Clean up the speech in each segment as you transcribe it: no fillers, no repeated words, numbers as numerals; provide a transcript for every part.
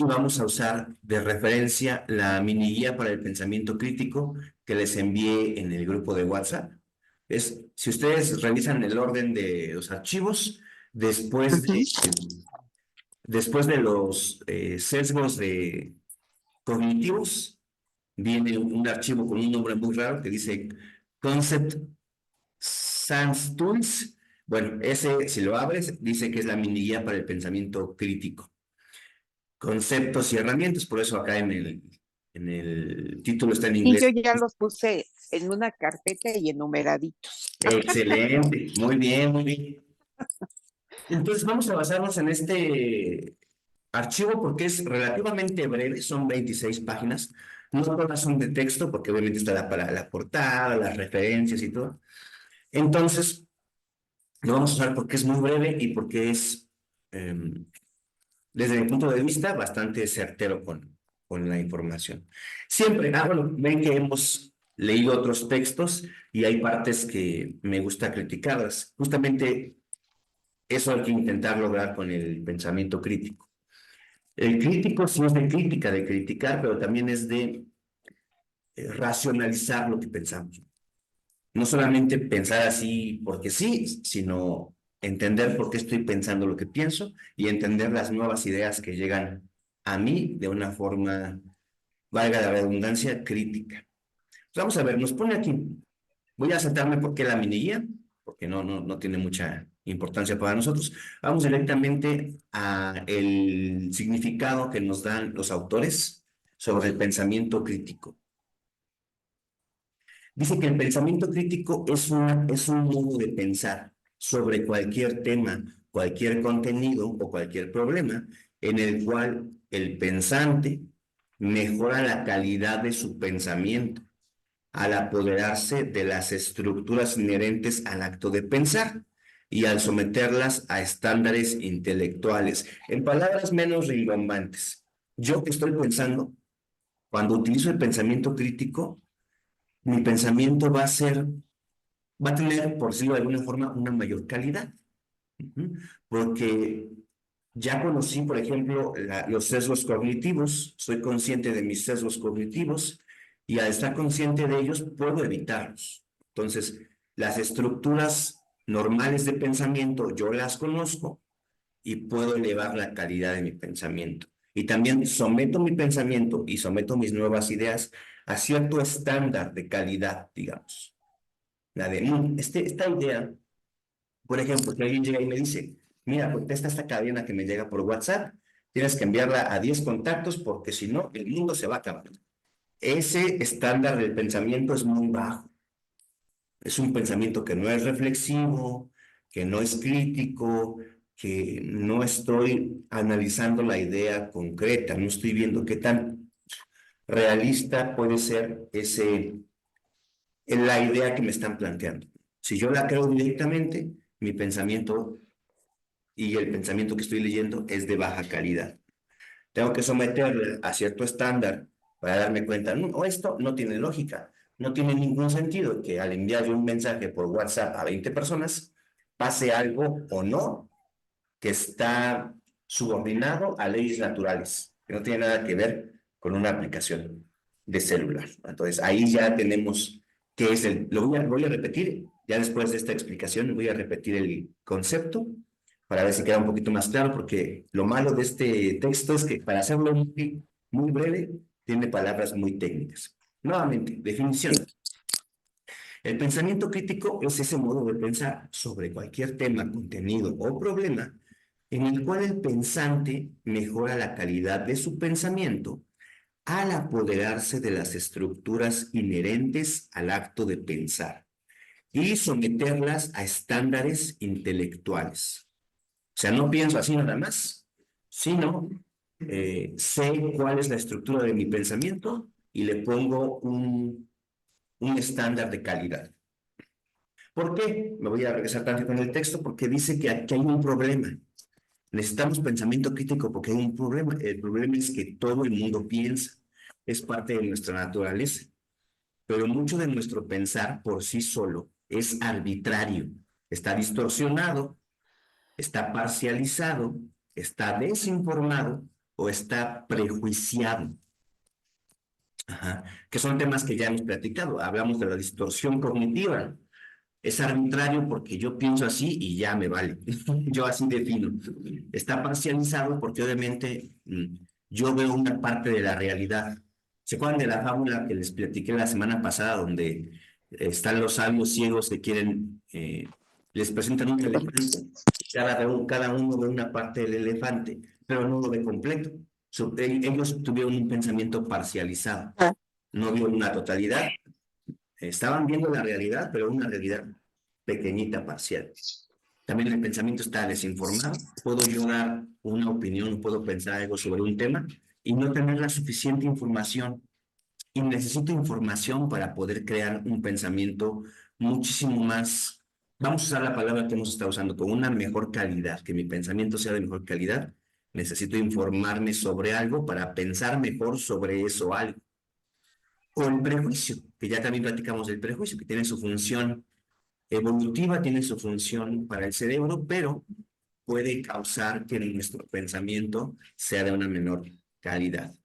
y vamos a usar de referencia la mini guía para el pensamiento crítico que les envié en el grupo de WhatsApp. Si ustedes revisan el orden de los archivos, después Ujú. de, después de los sesgos cognitivos, viene un archivo con un nombre muy raro que dice Concept Sans Tools. Bueno, ese, si lo abres, dice que es la mini guía para el pensamiento crítico. Conceptos y herramientas, por eso acá en el título está en Y yo inglés. ya los puse en una carpeta y enumeraditos. Excelente, muy bien, muy bien. Entonces vamos a basarnos en este archivo porque es relativamente breve, son 26 páginas. No todas son de texto porque obviamente está para la portada, las referencias y todo. Entonces, lo vamos a usar porque es muy breve y porque es, desde mi punto de vista, bastante certero con la información. Siempre, bueno, ven que hemos leído otros textos y hay partes que me gusta criticarlas. Justamente eso hay que intentar lograr con el pensamiento crítico. El crítico sí es de crítica, de criticar, pero también es de racionalizar lo que pensamos. No solamente pensar así porque sí, sino entender por qué estoy pensando lo que pienso y entender las nuevas ideas que llegan a mí de una forma, valga la redundancia, crítica. Vamos a ver, nos pone aquí, voy a saltarme porque la mini guía, porque no tiene mucha importancia para nosotros. Vamos directamente a el significado que nos dan los autores sobre el pensamiento crítico. Dice que el pensamiento crítico es un modo de pensar sobre cualquier tema, cualquier contenido o cualquier problema en el cual el pensante mejora la calidad de su pensamiento al apoderarse de las estructuras inherentes al acto de pensar y al someterlas a estándares intelectuales. En palabras menos rimbombantes, yo que estoy pensando, cuando utilizo el pensamiento crítico, mi pensamiento va a tener, por decirlo de alguna forma, una mayor calidad. Ujú. Porque ya conocí, por ejemplo, los sesgos cognitivos, soy consciente de mis sesgos cognitivos y al estar consciente de ellos puedo evitarlos. Entonces, las estructuras normales de pensamiento yo las conozco y puedo elevar la calidad de mi pensamiento. Y también someto mi pensamiento y someto mis nuevas ideas a cierto estándar de calidad, digamos. La de, esta idea, por ejemplo, que alguien llega y me dice, mira, contesta esta cadena que me llega por WhatsApp, tienes que enviarla a 10 contactos porque si no, el mundo se va a acabar. Ese estándar del pensamiento es muy bajo. Es un pensamiento que no es reflexivo, que no es crítico, que no estoy analizando la idea concreta, no estoy viendo qué tan realista puede ser la idea que me están planteando. Si yo la creo directamente, mi pensamiento y el pensamiento que estoy leyendo es de baja calidad. Tengo que someterle a cierto estándar para darme cuenta, no, o esto no tiene lógica, no tiene ningún sentido que al enviarle un mensaje por WhatsApp a 20 personas pase algo o no que está subordinado a leyes naturales, que no tiene nada que ver con una aplicación de celular. Entonces ahí ya tenemos qué es voy a repetir, ya después de esta explicación voy a repetir el concepto para ver si queda un poquito más claro, porque lo malo de este texto es que para hacerlo muy breve, tiene palabras muy técnicas. Nuevamente, definición. El pensamiento crítico es ese modo de pensar sobre cualquier tema, contenido o problema en el cual el pensante mejora la calidad de su pensamiento al apoderarse de las estructuras inherentes al acto de pensar y someterlas a estándares intelectuales. O sea, no pienso así nada más, sino sé cuál es la estructura de mi pensamiento y le pongo un estándar de calidad. ¿Por qué? Me voy a regresar tanto con el texto porque dice que aquí hay un problema. Necesitamos pensamiento crítico porque hay un problema. El problema es que todo el mundo piensa. Es parte de nuestra naturaleza. Pero mucho de nuestro pensar por sí solo es arbitrario. Está distorsionado, está parcializado, está desinformado o está prejuiciado. Ajá. Que son temas que ya hemos platicado. Hablamos de la distorsión cognitiva. Es arbitrario porque yo pienso así y ya me vale. Yo así defino. Está parcializado porque obviamente yo veo una parte de la realidad. ¿Se acuerdan de la fábula que les platiqué la semana pasada donde están los sabios ciegos que quieren, les presentan un elefante, cada uno ve una parte del elefante, pero no lo ve completo. Ellos tuvieron un pensamiento parcializado, Ah, no vieron una totalidad. Estaban viendo la realidad, pero una realidad pequeñita, parcial. También el pensamiento está desinformado. Puedo yo dar una opinión, puedo pensar algo sobre un tema y no tener la suficiente información. Y necesito información para poder crear un pensamiento muchísimo más, vamos a usar la palabra que hemos estado usando, con una mejor calidad, que mi pensamiento sea de mejor calidad. Necesito informarme sobre algo para pensar mejor sobre eso algo. O el prejuicio, que ya también platicamos del prejuicio, que tiene su función evolutiva, tiene su función para el cerebro, pero puede causar que nuestro pensamiento sea de una menor calidad.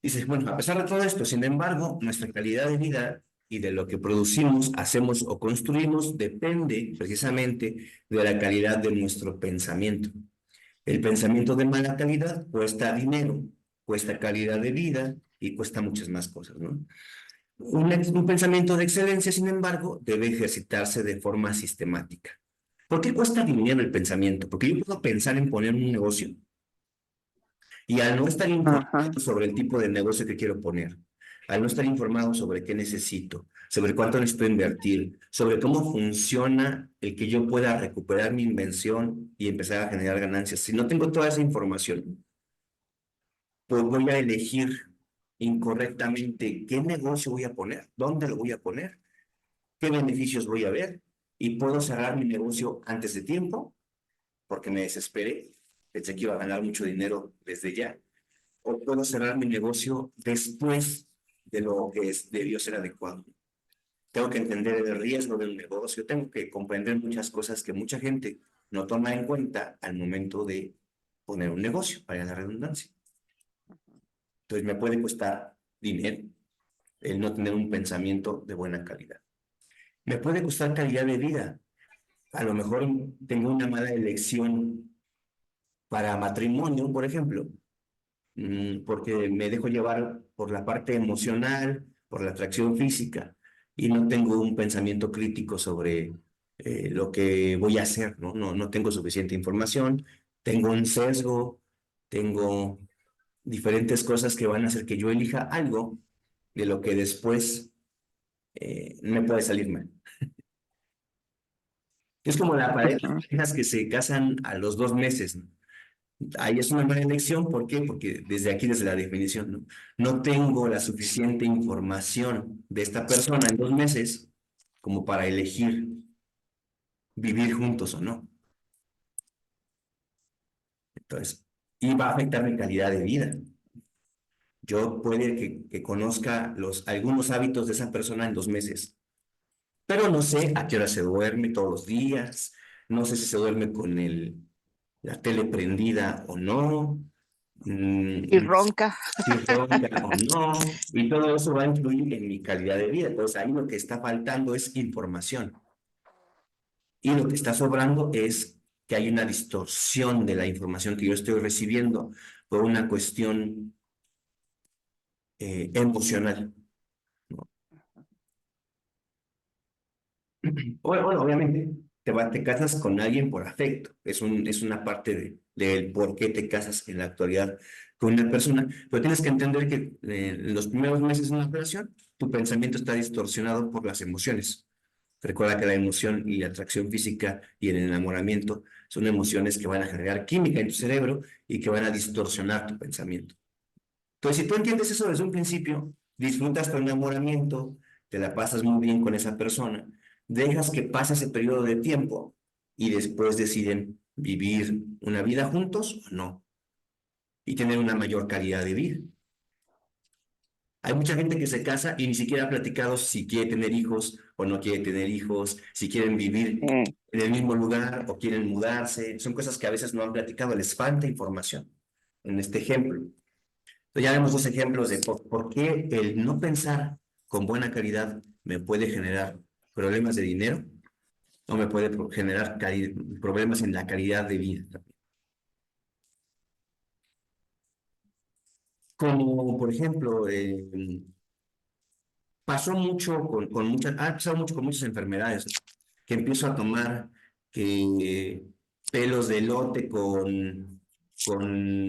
Dices, bueno, a pesar de todo esto, sin embargo, nuestra calidad de vida y de lo que producimos, hacemos o construimos depende precisamente de la calidad de nuestro pensamiento. El pensamiento de mala calidad cuesta dinero, cuesta calidad de vida y cuesta muchas más cosas, ¿no? Un pensamiento de excelencia, sin embargo, debe ejercitarse de forma sistemática. ¿Por qué cuesta dinero el pensamiento? Porque yo puedo pensar en poner un negocio y al no estar informado ajá. sobre el tipo de negocio que quiero poner, al no estar informado sobre qué necesito, sobre cuánto necesito invertir, sobre cómo funciona el que yo pueda recuperar mi inversión y empezar a generar ganancias, si no tengo toda esa información, pues voy a elegir incorrectamente qué negocio voy a poner, dónde lo voy a poner, qué beneficios voy a ver y puedo cerrar mi negocio antes de tiempo porque me desesperé, pensé que iba a ganar mucho dinero desde ya, o puedo cerrar mi negocio después de lo que debió ser adecuado. Tengo que entender el riesgo del negocio, tengo que comprender muchas cosas que mucha gente no toma en cuenta al momento de poner un negocio, para la redundancia. Entonces me puede costar dinero el no tener un pensamiento de buena calidad. Me puede costar calidad de vida. A lo mejor tengo una mala elección para matrimonio, por ejemplo, porque me dejo llevar por la parte emocional, por la atracción física, y no tengo un pensamiento crítico sobre lo que voy a hacer, ¿no? No tengo suficiente información, tengo un sesgo, tengo diferentes cosas que van a hacer que yo elija algo de lo que después me puede salir mal. Es como las Ujú. parejas que se casan a los 2 meses, ¿no? Ahí es una mala elección, ¿por qué? Porque desde la definición, ¿no? No tengo la suficiente información de esta persona en 2 meses como para elegir vivir juntos o no. Entonces, y va a afectar mi calidad de vida. Yo puede que conozca algunos hábitos de esa persona en 2 meses, pero no sé a qué hora se duerme todos los días, no sé si se duerme con la tele prendida o no. Y Mm, ronca. si ronca o no, y todo eso va a influir en mi calidad de vida. Entonces, ahí lo que está faltando es información. Y lo que está sobrando es que hay una distorsión de la información que yo estoy recibiendo por una cuestión emocional, ¿no? Bueno, obviamente, te casas con alguien por afecto. Es una parte del por qué te casas en la actualidad con una persona. Pero tienes que entender que en los primeros meses de una relación, tu pensamiento está distorsionado por las emociones. Recuerda que la emoción y la atracción física y el enamoramiento son emociones que van a generar química en tu cerebro y que van a distorsionar tu pensamiento. Entonces, si tú entiendes eso desde un principio, disfrutas tu enamoramiento, te la pasas muy bien con esa persona, dejas que pase ese periodo de tiempo y después deciden vivir una vida juntos o no y tener una mayor calidad de vida. Hay mucha gente que se casa y ni siquiera ha platicado si quiere tener hijos o no quiere tener hijos, si quieren vivir Eh, en el mismo lugar o quieren mudarse. Son cosas que a veces no han platicado, les falta información. en este ejemplo. Entonces ya vemos dos ejemplos de por qué el no pensar con buena calidad me puede generar problemas de dinero o me puede generar problemas en la calidad de vida. Como por ejemplo, pasó mucho con muchas, ha pasado mucho con muchas enfermedades, que empiezo a tomar que pelos de elote con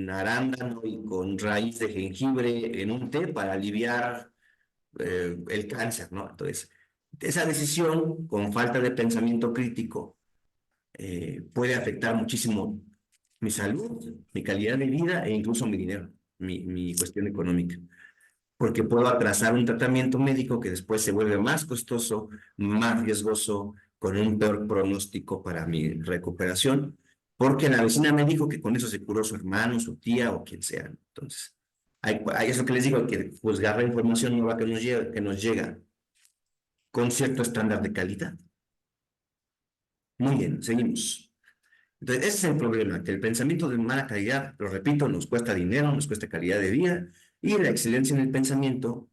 arándano y con raíz de jengibre en un té para aliviar el cáncer, ¿no? Entonces, esa decisión con falta de pensamiento crítico puede afectar muchísimo mi salud, mi calidad de vida e incluso mi dinero, mi cuestión económica, porque puedo atrasar un tratamiento médico que después se vuelve más costoso, más riesgoso, con un peor pronóstico para mi recuperación, porque la vecina me dijo que con eso se curó su hermano, su tía o quien sea. Entonces, hay eso que les digo, que juzgar la información nueva que nos llega con cierto estándar de calidad. Muy bien, seguimos. Entonces, ese es el problema, que el pensamiento de mala calidad, lo repito, nos cuesta dinero, nos cuesta calidad de vida, y la excelencia en el pensamiento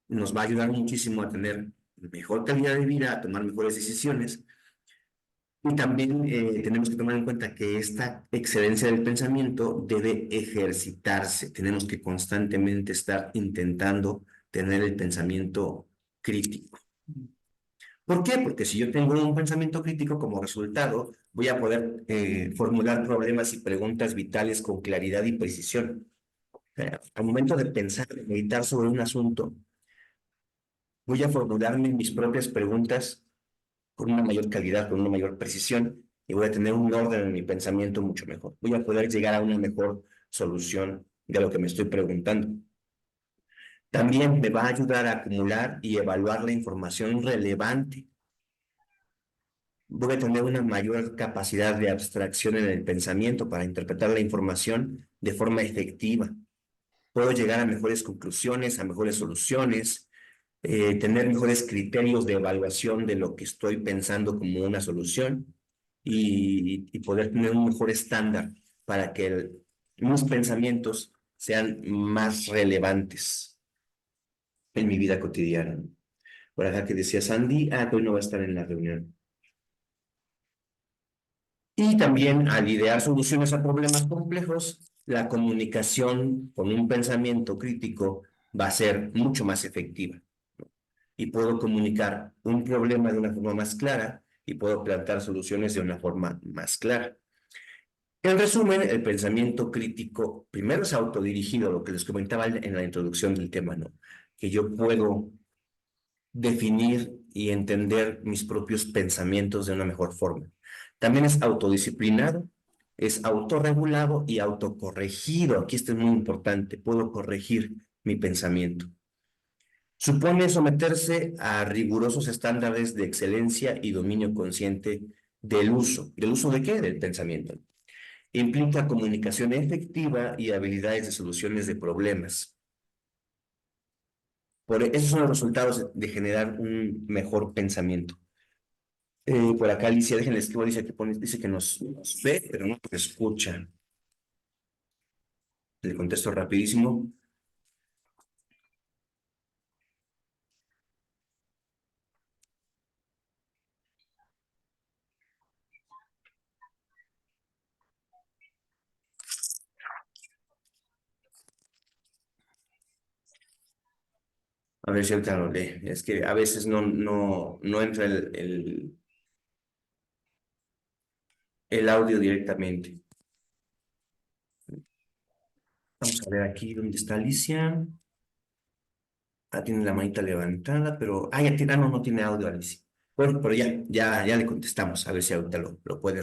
nos va a ayudar muchísimo a tener mejor calidad de vida, a tomar mejores decisiones. Y también tenemos que tomar en cuenta que esta excelencia del pensamiento debe ejercitarse. Tenemos que constantemente estar intentando tener el pensamiento crítico. ¿Por qué? Porque si yo tengo un pensamiento crítico como resultado, voy a poder formular problemas y preguntas vitales con claridad y precisión. Al momento de pensar, de meditar sobre un asunto, voy a formularme mis propias preguntas con una mayor calidad, con una mayor precisión, y voy a tener un orden en mi pensamiento mucho mejor. Voy a poder llegar a una mejor solución de lo que me estoy preguntando. También me va a ayudar a acumular y evaluar la información relevante. Voy a tener una mayor capacidad de abstracción en el pensamiento para interpretar la información de forma efectiva. Puedo llegar a mejores conclusiones, a mejores soluciones, tener mejores criterios de evaluación de lo que estoy pensando como una solución y poder tener un mejor estándar para que mis pensamientos sean más relevantes en mi vida cotidiana. Por acá que decía Sandy, que hoy no va a estar en la reunión. Y también al idear soluciones a problemas complejos, la comunicación con un pensamiento crítico va a ser mucho más efectiva. Y puedo comunicar un problema de una forma más clara y puedo plantear soluciones de una forma más clara. En resumen, el pensamiento crítico primero es autodirigido, lo que les comentaba en la introducción del tema, ¿no? Que yo puedo definir y entender mis propios pensamientos de una mejor forma. También es autodisciplinado, es autorregulado y autocorregido. Aquí esto es muy importante, puedo corregir mi pensamiento. Supone someterse a rigurosos estándares de excelencia y dominio consciente del uso. ¿Del uso de qué? Del pensamiento. Implica comunicación efectiva y habilidades de soluciones de problemas. Esos son los resultados de generar un mejor pensamiento. Por acá Alicia, déjenle escribo, dice que nos ve, pero no nos escucha. Le contesto rapidísimo. A ver si ahorita lo lee. Es que a veces no entra el audio directamente. Vamos a ver aquí dónde está Alicia. Tiene la manita levantada, pero... ya tiene... no tiene audio, Alicia. Bueno, pero ya le contestamos. A ver si ahorita lo puede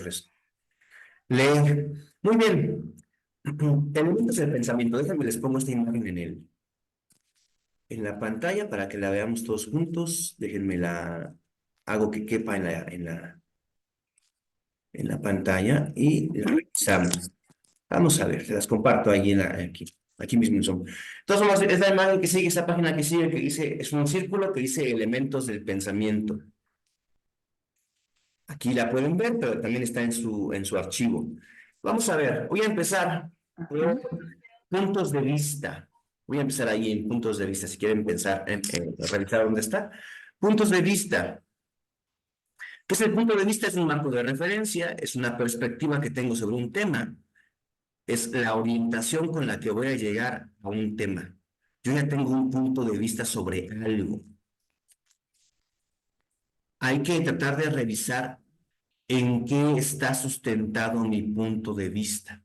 leer. Muy bien. Elementos del pensamiento. Déjenme les pongo esta imagen en la pantalla para que la veamos todos juntos. Déjenme hago que quepa en la pantalla y la revisamos. Vamos a ver, se las comparto ahí aquí mismo en Zoom. Entonces, es la imagen que sigue, esa página que sigue, que dice, es un círculo que dice elementos del pensamiento. Aquí la pueden ver, pero también está en su archivo. Vamos a ver, voy a empezar Puntos de vista. Voy a empezar ahí en puntos de vista, si quieren pensar en revisar dónde está. Puntos de vista. ¿Qué es el punto de vista? Es un marco de referencia, es una perspectiva que tengo sobre un tema, es la orientación con la que voy a llegar a un tema. Yo ya tengo un punto de vista sobre algo. Hay que tratar de revisar en qué está sustentado mi punto de vista.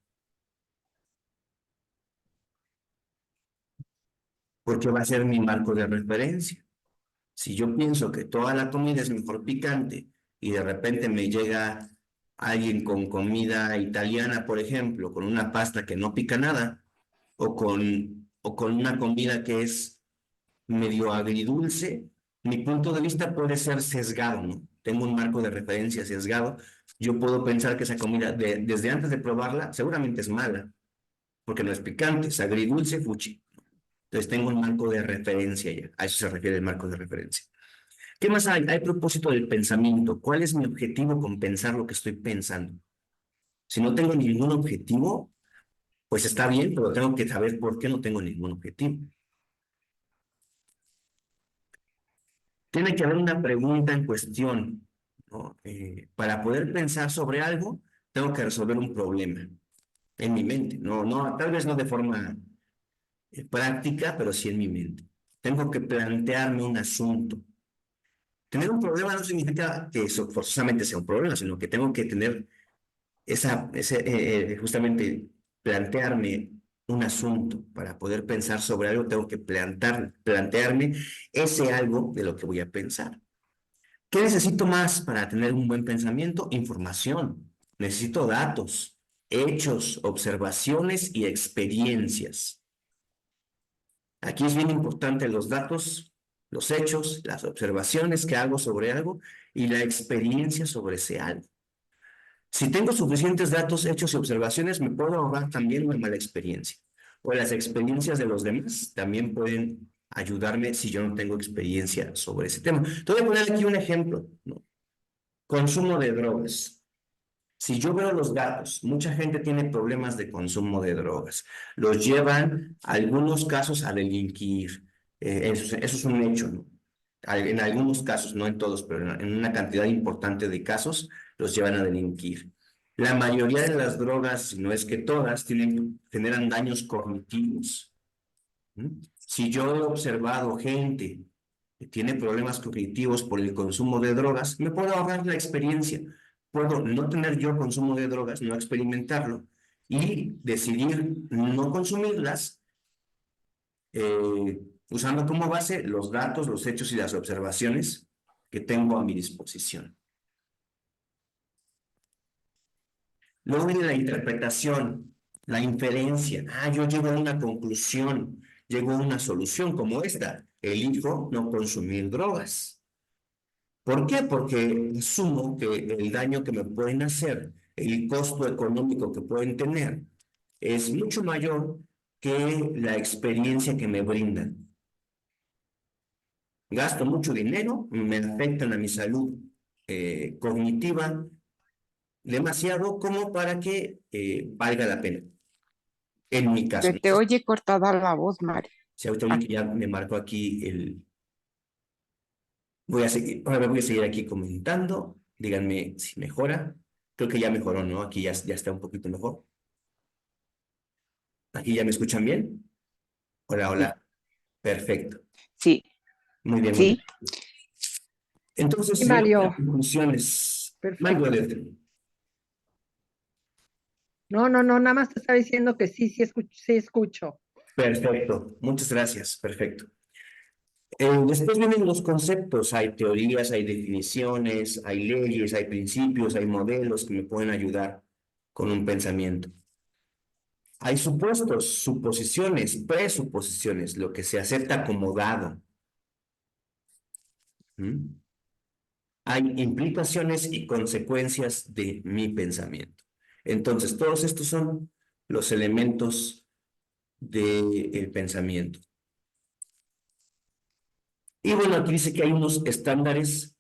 Porque va a ser mi marco de referencia. Si yo pienso que toda la comida es mejor picante y de repente me llega alguien con comida italiana, por ejemplo, con una pasta que no pica nada, o con una comida que es medio agridulce, mi punto de vista puede ser sesgado, ¿no? Tengo un marco de referencia sesgado. Yo puedo pensar que esa comida, desde antes de probarla, seguramente es mala, porque no es picante, es agridulce, fuchi. Entonces tengo un marco de referencia ya. A eso se refiere el marco de referencia. ¿Qué más hay? Hay propósito del pensamiento. ¿Cuál es mi objetivo con pensar lo que estoy pensando? Si no tengo ningún objetivo, pues está bien, pero tengo que saber por qué no tengo ningún objetivo. Tiene que haber una pregunta en cuestión, ¿no? Para poder pensar sobre algo, tengo que resolver un problema en mi mente. Tal vez no de forma práctica, pero sí en mi mente. Tengo que plantearme un asunto. Tener un problema no significa que eso forzosamente sea un problema, sino que tengo que tener justamente plantearme un asunto para poder pensar sobre algo, tengo que plantearme ese algo de lo que voy a pensar. ¿Qué necesito más para tener un buen pensamiento? Información. Necesito datos, hechos, observaciones y experiencias. Aquí es bien importante los datos, los hechos, las observaciones que hago sobre algo y la experiencia sobre ese algo. Si tengo suficientes datos, hechos y observaciones, me puedo ahorrar también una mala experiencia. O las experiencias de los demás también pueden ayudarme si yo no tengo experiencia sobre ese tema. Te voy a poner aquí un ejemplo, ¿no? Consumo de drogas. Si yo veo los datos, mucha gente tiene problemas de consumo de drogas. Los llevan, algunos casos, a delinquir. Eso es un hecho, ¿no? En algunos casos, no en todos, pero en una cantidad importante de casos, los llevan a delinquir. La mayoría de las drogas, si no es que todas, generan daños cognitivos. Si yo he observado gente que tiene problemas cognitivos por el consumo de drogas, me puedo ahorrar la experiencia. Puedo no tener yo consumo de drogas, no experimentarlo y decidir no consumirlas usando como base los datos, los hechos y las observaciones que tengo a mi disposición. Luego viene la interpretación, la inferencia. Yo llego a una conclusión, llego a una solución como esta. Elijo no consumir drogas. ¿Por qué? Porque asumo que el daño que me pueden hacer, el costo económico que pueden tener, es mucho mayor que la experiencia que me brindan. Gasto mucho dinero, me afectan a mi salud cognitiva demasiado como para que valga la pena. En mi caso. Se te oye cortada la voz, Mario. Si ahorita vi que ya me marcó aquí ahora voy a seguir aquí comentando. Díganme si mejora. Creo que ya mejoró, ¿no? Aquí ya está un poquito mejor. ¿Aquí ya me escuchan bien? Hola, Sí, hola. Perfecto. sí, Muy bien, muy bien. sí. Entonces, Sí, sigamos Mario, las conclusiones. perfecto. Michael, No, nada más te estaba diciendo que sí escucho. perfecto. Muchas gracias. Perfecto. Después vienen los conceptos, hay teorías, hay definiciones, hay leyes, hay principios, hay modelos que me pueden ayudar con un pensamiento. Hay supuestos, suposiciones, presuposiciones, lo que se acepta como dado. ¿Mm? Hay implicaciones y consecuencias de mi pensamiento. Entonces, todos estos son los elementos del pensamiento. Y bueno, aquí dice que hay unos estándares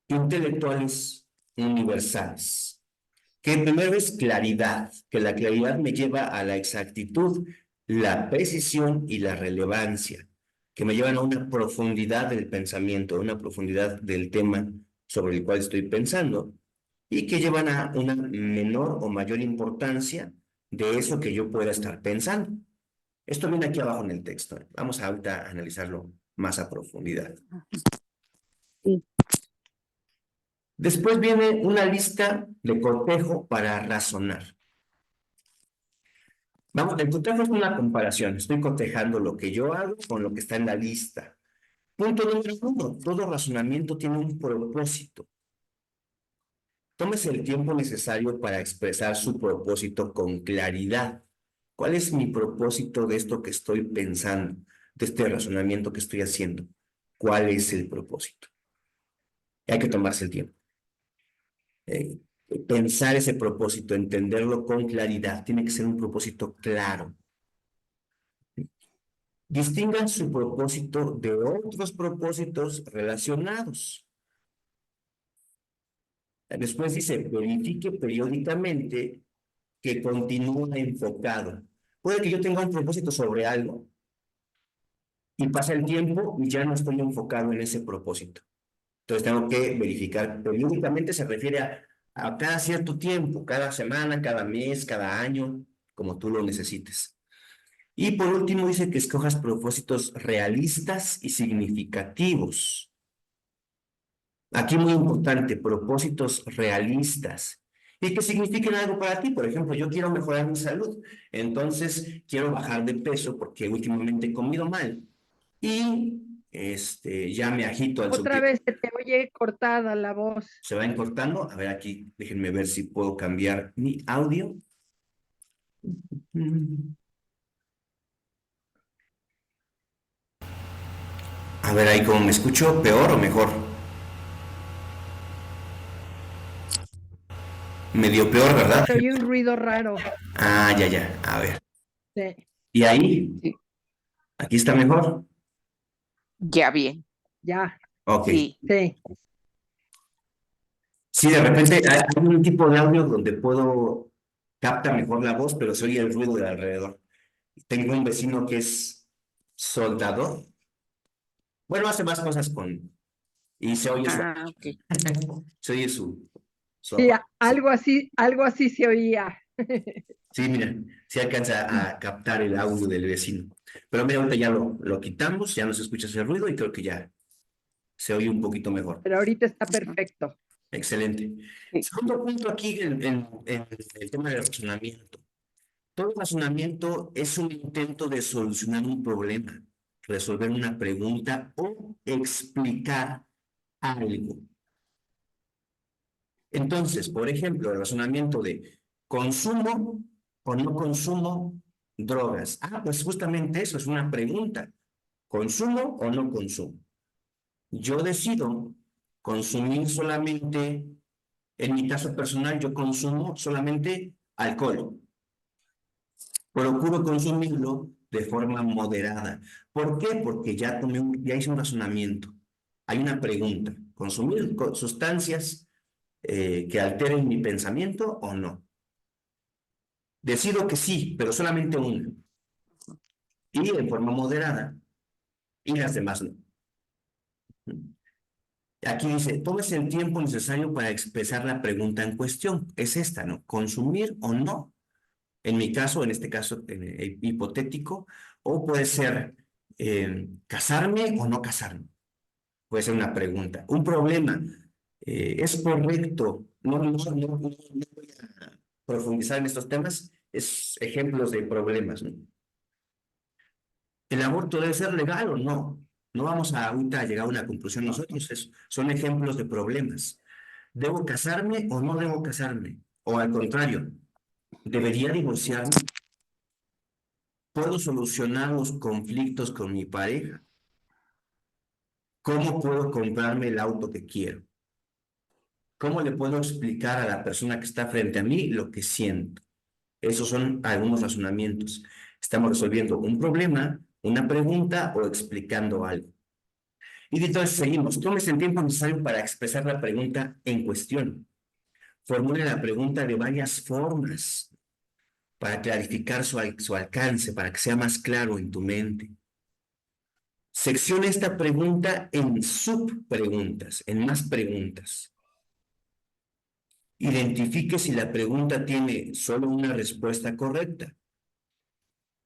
intelectuales universales Que primero es claridad, que la claridad me lleva a la exactitud, la precisión y la relevancia, que me llevan a una profundidad del pensamiento, a una profundidad del tema sobre el cual estoy pensando, y que llevan a una menor o mayor importancia de eso que yo pueda estar pensando. Esto viene aquí abajo en el texto. Vamos ahorita a analizarlo más a profundidad. Sí. Después viene una lista de cotejo para razonar. Vamos, el cotejo es una comparación. Estoy cotejando lo que yo hago con lo que está en la lista. Punto número 1. Todo razonamiento tiene un propósito. Tómese el tiempo necesario para expresar su propósito con claridad. ¿Cuál es mi propósito de esto que estoy pensando, de este razonamiento que estoy haciendo? ¿Cuál es el propósito? Hay que tomarse el tiempo. Pensar ese propósito, entenderlo con claridad. Tiene que ser un propósito claro. Distingan su propósito de otros propósitos relacionados. Después dice, verifique periódicamente que continúe enfocado. Puede que yo tenga un propósito sobre algo y pasa el tiempo y ya no estoy enfocado en ese propósito. Entonces tengo que verificar periódicamente, se refiere a cada cierto tiempo, cada semana, cada mes, cada año, como tú lo necesites. Y por último dice que escojas propósitos realistas y significativos. Aquí muy importante, propósitos realistas y que signifiquen algo para ti. Por ejemplo, yo quiero mejorar mi salud, entonces quiero bajar de peso porque últimamente he comido mal y ya me agito al Otra subir. vez se te oye cortada la voz. Se va cortando. A ver, aquí déjenme ver si puedo cambiar mi audio. A ver ahí cómo me escucho, peor o mejor. Medio peor, ¿verdad? Se oye un ruido raro. Ah, ya, a ver. Sí, ¿Y ahí? Sí. ¿Aquí está mejor? Ya bien. ya, Ok. Sí. sí. Sí, de repente hay un tipo de audio donde puedo captar mejor la voz, pero se oye el ruido de alrededor. Tengo un vecino que es soldador. Bueno, hace más cosas y se oye su Ah, ok. se oye su Sí, sí, algo así se oía. sí, mira, sí alcanza a captar el audio del vecino. Pero mira, ahorita ya lo quitamos, ya no se escucha ese ruido y creo que ya se oye un poquito mejor. Pero ahorita está Ujú. perfecto. Excelente. Sí. Segundo punto aquí en el tema del razonamiento. Todo razonamiento es un intento de solucionar un problema, resolver una pregunta o explicar algo. Entonces, por ejemplo, el razonamiento de consumo o no consumo drogas. Ah, pues justamente eso es una pregunta. ¿Consumo o no consumo? Yo decido consumir solamente, en mi caso personal, yo consumo solamente alcohol. Procuro consumirlo de forma moderada. ¿Por qué? Porque ya hice un razonamiento. Hay una pregunta. ¿Consumir sustancias que alteren mi pensamiento o no? Decido que sí, pero solamente una. Y en forma moderada. Y las demás no. Aquí dice, tómese el tiempo necesario para expresar la pregunta en cuestión. Es esta, ¿no? ¿Consumir o no? En mi caso, en este caso hipotético, o puede ser casarme o no casarme. Puede ser una pregunta. Un problema. ¿Es correcto? No voy a profundizar en estos temas. Es ejemplos de problemas, ¿no? ¿El aborto debe ser legal o no? No vamos a ahorita a llegar a una conclusión nosotros. Son ejemplos de problemas. ¿Debo casarme o no debo casarme? O al contrario, ¿debería divorciarme? ¿Puedo solucionar los conflictos con mi pareja? ¿Cómo puedo comprarme el auto que quiero? ¿Cómo le puedo explicar a la persona que está frente a mí lo que siento? Esos son algunos razonamientos. Estamos resolviendo un problema, una pregunta o explicando algo. Y entonces seguimos. Tómese el tiempo necesario para expresar la pregunta en cuestión. formule la pregunta de varias formas para clarificar su alcance, para que sea más claro en tu mente. Seccione esta pregunta en subpreguntas, en más preguntas. Identifique si la pregunta tiene solo una respuesta correcta,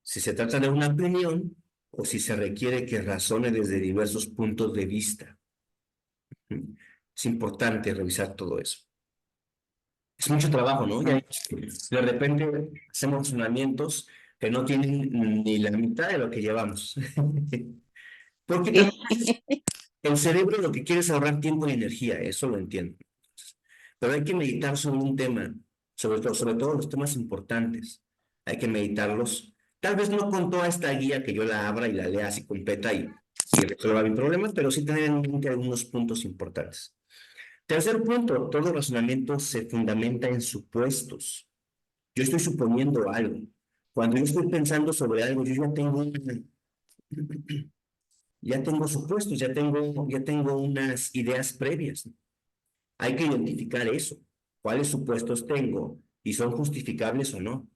si se trata de una opinión o si se requiere que razone desde diversos puntos de vista. Es importante revisar todo eso. Es mucho trabajo, ¿no? Ya de repente hacemos razonamientos que no tienen ni la mitad de lo que llevamos. Porque también el cerebro lo que quiere es ahorrar tiempo y energía, eso lo entiendo. Pero hay que meditar sobre un tema, sobre todo los temas importantes. Hay que meditarlos. Tal vez no con toda esta guía que yo la abra y la lea así completa y resuelva mi problema, pero sí tener en mente algunos puntos importantes. Tercer punto, todo razonamiento se fundamenta en supuestos. Yo estoy suponiendo algo. Cuando yo estoy pensando sobre algo, yo ya tengo supuestos, ya tengo unas ideas previas. Hay que identificar eso. ¿Cuáles supuestos tengo? ¿Y son justificables o no?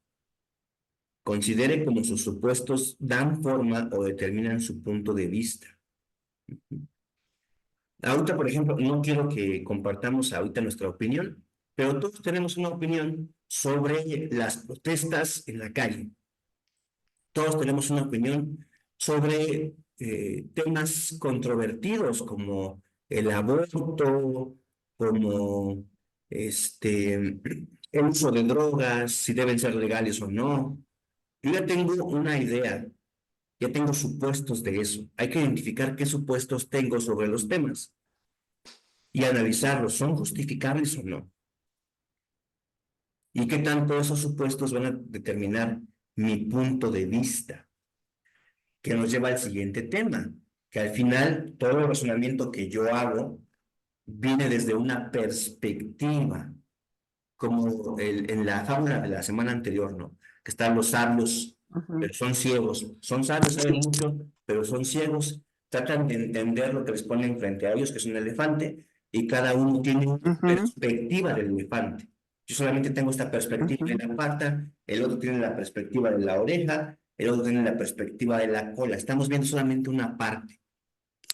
Considere como sus supuestos dan forma o determinan su punto de vista. Ahorita, por ejemplo, no quiero que compartamos ahorita nuestra opinión, pero todos tenemos una opinión sobre las protestas en la calle. Todos tenemos una opinión sobre temas controvertidos como el aborto, como el uso de drogas, si deben ser legales o no. Yo ya tengo una idea, ya tengo supuestos de eso. Hay que identificar qué supuestos tengo sobre los temas y analizarlos, ¿son justificables o no? ¿Y qué tanto esos supuestos van a determinar mi punto de vista? Que nos lleva al siguiente tema, que al final todo el razonamiento que yo hago viene desde una perspectiva, como en la fábula de la semana anterior, ¿no? Que están los sabios, pero son ciegos. Son sabios, saben mucho, pero son ciegos. Tratan de entender lo que les ponen frente a ellos, que es un elefante, y cada uno tiene una perspectiva del elefante. Yo solamente tengo esta perspectiva de la pata, el otro tiene la perspectiva de la oreja, el otro tiene la perspectiva de la cola. Estamos viendo solamente una parte.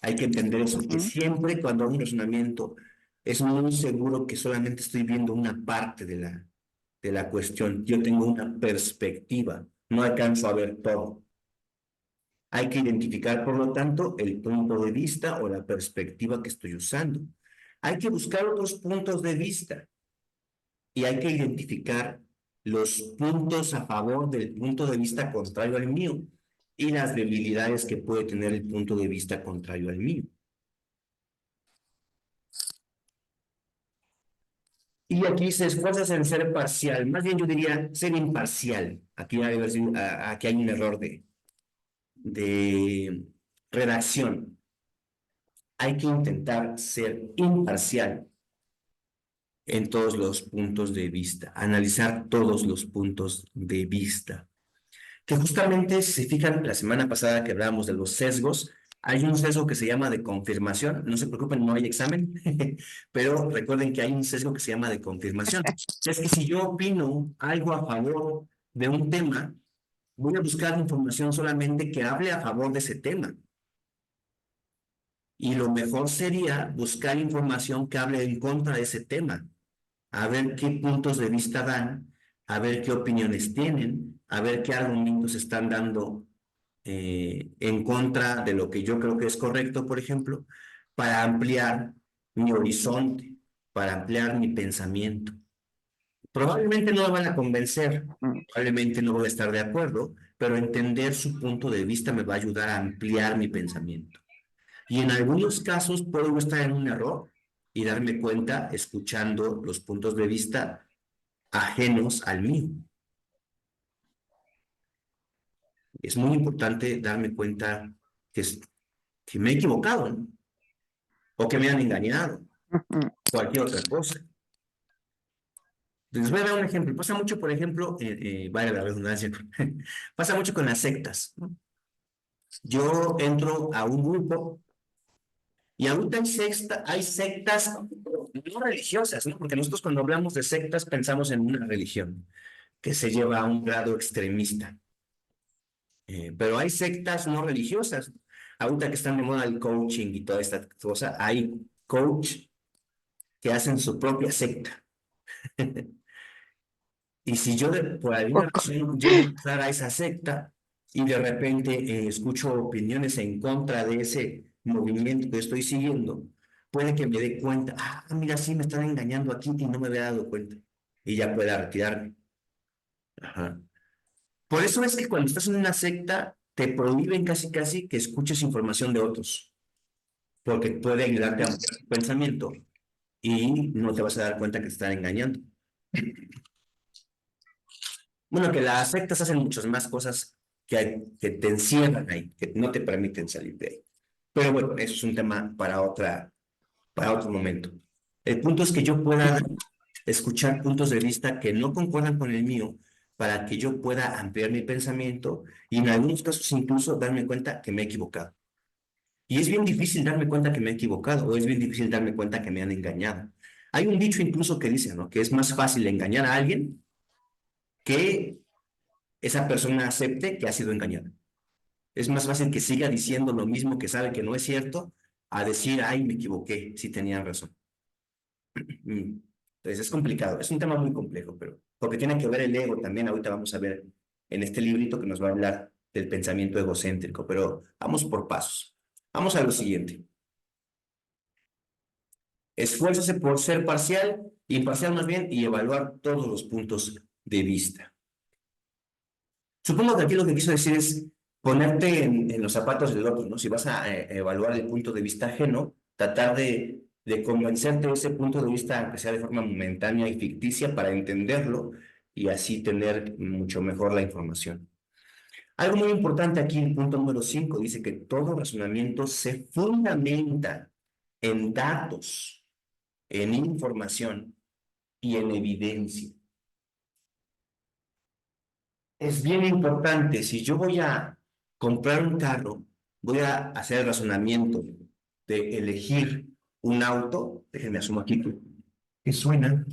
Hay que entender eso, que siempre cuando hago un razonamiento es muy seguro que solamente estoy viendo una parte de la cuestión. Yo tengo una perspectiva, no alcanzo a ver todo. Hay que identificar, por lo tanto, el punto de vista o la perspectiva que estoy usando. Hay que buscar otros puntos de vista y hay que identificar los puntos a favor del punto de vista contrario al mío y las debilidades que puede tener el punto de vista contrario al mío. Y aquí se esfuerza en ser parcial, más bien yo diría ser imparcial. Aquí hay un error de redacción. Hay que intentar ser imparcial en todos los puntos de vista, analizar todos los puntos de vista. Que justamente, si se fijan, la semana pasada que hablábamos de los sesgos, hay un sesgo que se llama de confirmación. No se preocupen, no hay examen, pero recuerden que hay un sesgo que se llama de confirmación. Es que si yo opino algo a favor de un tema, voy a buscar información solamente que hable a favor de ese tema. Y lo mejor sería buscar información que hable en contra de ese tema, a ver qué puntos de vista dan, a ver qué opiniones tienen, a ver qué argumentos están dando en contra de lo que yo creo que es correcto, por ejemplo, para ampliar mi horizonte, para ampliar mi pensamiento. Probablemente no me van a convencer, probablemente no voy a estar de acuerdo, pero entender su punto de vista me va a ayudar a ampliar mi pensamiento. Y en algunos casos puedo estar en un error y darme cuenta escuchando los puntos de vista ajenos al mío. Es muy importante darme cuenta que me he equivocado, ¿no? O que me han engañado, cualquier otra cosa. Les voy a dar un ejemplo. Pasa mucho, por ejemplo, vaya la redundancia, pasa mucho con las sectas, ¿no? Yo entro a un grupo Y ahorita hay sectas no religiosas, ¿no? Porque nosotros cuando hablamos de sectas pensamos en una religión que se lleva a un grado extremista. Pero hay sectas no religiosas. Ahorita que están de moda el coaching y toda esta cosa, hay coach que hacen su propia secta. Y si yo por alguna Poco. razón llego a entrar a esa secta y de repente escucho opiniones en contra de ese movimiento que estoy siguiendo, puede que me dé cuenta, ah, mira, sí me están engañando aquí y no me había dado cuenta. Y ya pueda retirarme. Ajá. Por eso es que cuando estás en una secta, te prohíben casi casi que escuches información de otros, porque puede ayudarte a ampliar tu pensamiento y no te vas a dar cuenta que te están engañando. Bueno, que las sectas hacen muchas más cosas que te encierran ahí, que no te permiten salir de ahí. Pero bueno, eso es un tema para otro momento. El punto es que yo pueda escuchar puntos de vista que no concuerdan con el mío para que yo pueda ampliar mi pensamiento y en algunos casos incluso darme cuenta que me he equivocado. Y es bien difícil darme cuenta que me he equivocado o es bien difícil darme cuenta que me han engañado. Hay un dicho incluso que dice, ¿no? Que es más fácil engañar a alguien que esa persona acepte que ha sido engañada. Es más fácil que siga diciendo lo mismo que sabe que no es cierto a decir, ay, me equivoqué, sí tenían razón. Entonces es complicado, es un tema muy complejo, pero porque tiene que ver el ego también. Ahorita vamos a ver en este librito que nos va a hablar del pensamiento egocéntrico, pero vamos por pasos. Vamos a lo siguiente. Esfuércese por ser parcial, imparcial más bien, y evaluar todos los puntos de vista. Supongo que aquí lo que quiso decir es ponerte en los zapatos del otro, ¿no? Si vas a evaluar el punto de vista ajeno, tratar de convencerte de ese punto de vista, aunque sea de forma momentánea y ficticia, para entenderlo y así tener mucho mejor la información. Algo muy importante aquí, el punto número 5, dice que todo razonamiento se fundamenta en datos, en información y en evidencia. Es bien importante, si yo voy a comprar un carro, voy a hacer el razonamiento de elegir un auto, déjenme asumo aquí que suena.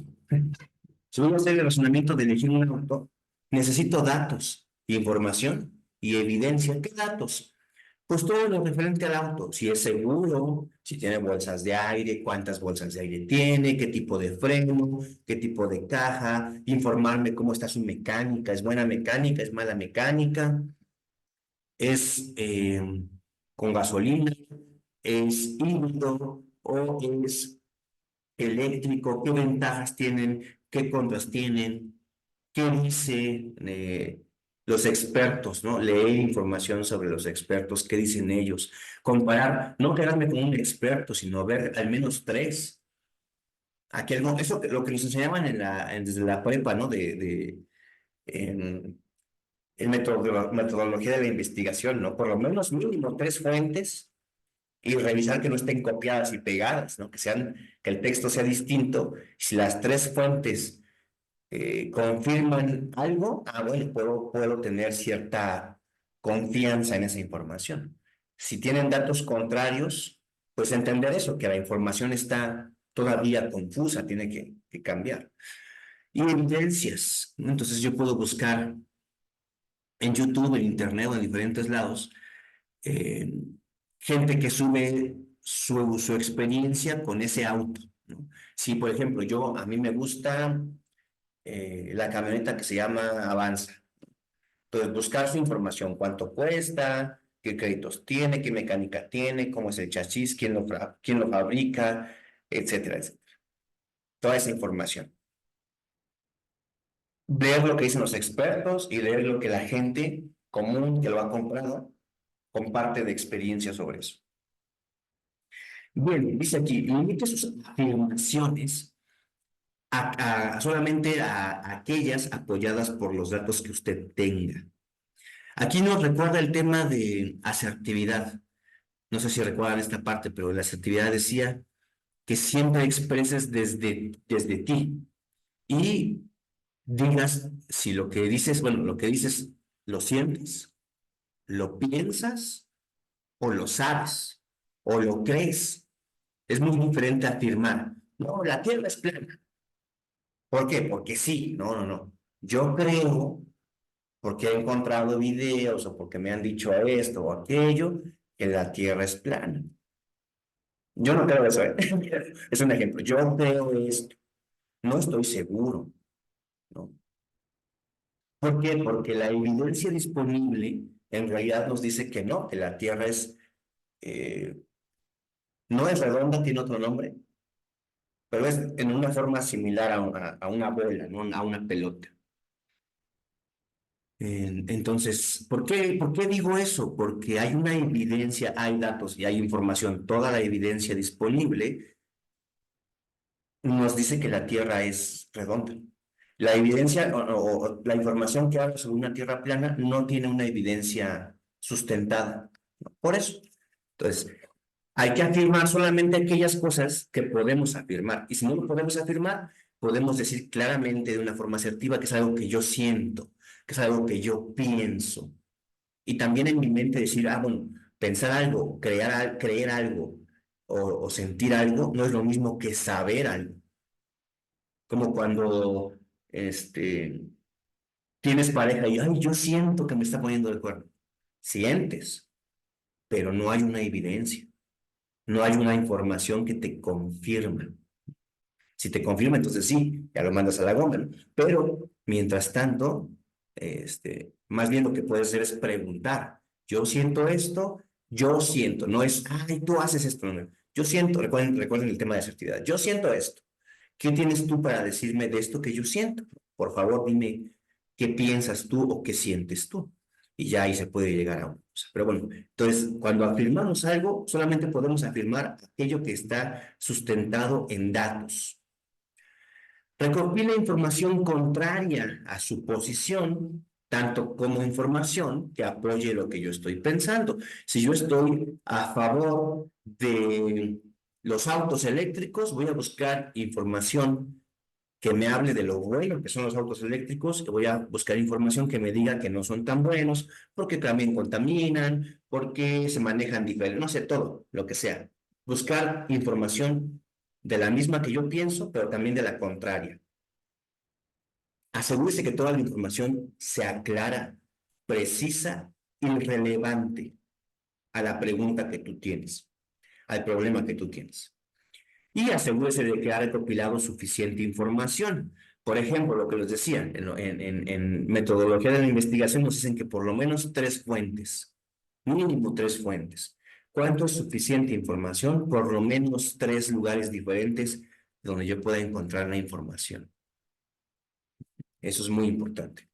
Si voy a hacer el razonamiento de elegir un auto, necesito datos, información y evidencia. ¿Qué datos? Pues todo lo referente al auto, si es seguro, si tiene bolsas de aire, cuántas bolsas de aire tiene, qué tipo de freno, qué tipo de caja, informarme cómo está su mecánica, es buena mecánica, es mala mecánica, es con gasolina, es híbrido o es eléctrico, qué ventajas tienen, qué contras tienen, qué dice los expertos, ¿no? Leer información sobre los expertos, qué dicen ellos, comparar, no quedarme con un experto, sino ver al menos tres. Eso lo que nos enseñaban desde la prepa, ¿no? En, en metodología de la investigación, ¿no? Por lo menos mínimo tres fuentes y revisar que no estén copiadas y pegadas, ¿no? Que el texto sea distinto. Si las tres fuentes confirman algo, bueno, puedo tener cierta confianza en esa información. Si tienen datos contrarios, pues entender eso, que la información está todavía confusa, tiene que cambiar. Y evidencias, ¿no? Entonces yo puedo buscar en YouTube, en Internet o en diferentes lados, eh, gente que sube su experiencia con ese auto, ¿no? Si, por ejemplo, a mí me gusta la camioneta que se llama Avanza. Entonces, buscar su información, cuánto cuesta, qué créditos tiene, qué mecánica tiene, cómo es el chasis, quién lo fabrica, etcétera, etcétera. Toda esa información. Leer lo que dicen los expertos y leer lo que la gente común que lo ha comprado comparte de experiencia sobre eso. Bien, dice aquí, limite sus afirmaciones solamente a aquellas apoyadas por los datos que usted tenga. Aquí nos recuerda el tema de asertividad. No sé si recuerdan esta parte, pero la asertividad decía que siempre expreses desde ti y digas si lo que dices, bueno, lo que dices lo sientes, lo piensas o lo sabes o lo crees. Es muy diferente a afirmar, no, la Tierra es plana. ¿Por qué? Porque sí, no. Yo creo, porque he encontrado videos o porque me han dicho esto o aquello, que la Tierra es plana. Yo no creo eso, ¿eh? Es un ejemplo. Yo creo esto. No estoy seguro, ¿no? ¿Por qué? Porque la evidencia disponible en realidad nos dice que no, que la Tierra eh, no es redonda, tiene otro nombre, pero es en una forma similar a una bola, ¿no? A una pelota. Entonces, por qué digo eso? Porque hay una evidencia, hay datos y hay información, toda la evidencia disponible nos dice que la Tierra es redonda. La evidencia o la información que habla sobre una Tierra plana no tiene una evidencia sustentada, ¿no? Por eso. Entonces, hay que afirmar solamente aquellas cosas que podemos afirmar. Y si no lo podemos afirmar, podemos decir claramente de una forma asertiva que es algo que yo siento, que es algo que yo pienso. Y también en mi mente decir, bueno, pensar algo, creer algo o sentir algo no es lo mismo que saber algo. Como cuando tienes pareja y, ay, yo siento que me está poniendo de acuerdo. Sientes, pero no hay una evidencia, no hay una información que te confirma. Si te confirma, entonces sí, ya lo mandas a la goma, ¿no? Pero, mientras tanto, más bien lo que puedes hacer es preguntar. Yo siento esto, yo siento, no es, ay, tú haces esto, no. Yo siento, recuerden el tema de asertividad. Yo siento esto. ¿Qué tienes tú para decirme de esto que yo siento? Por favor, dime qué piensas tú o qué sientes tú. Y ya ahí se puede llegar a una cosa. Pero bueno, entonces, cuando afirmamos algo, solamente podemos afirmar aquello que está sustentado en datos. Recopila información contraria a su posición, tanto como información que apoye lo que yo estoy pensando. Si yo estoy a favor de los autos eléctricos, voy a buscar información que me hable de lo bueno que son los autos eléctricos, y voy a buscar información que me diga que no son tan buenos, porque también contaminan, porque se manejan diferente, no sé, todo, lo que sea. Buscar información de la misma que yo pienso, pero también de la contraria. Asegúrese que toda la información sea clara, precisa y relevante a la pregunta que tú tienes, al problema que tú tienes. Y asegúrese de que ha recopilado suficiente información. Por ejemplo, lo que les decía, en metodología de la investigación nos dicen que por lo menos 3 fuentes, mínimo 3 fuentes. ¿Cuánto es suficiente información? Por lo menos 3 lugares diferentes donde yo pueda encontrar la información. Eso es muy importante.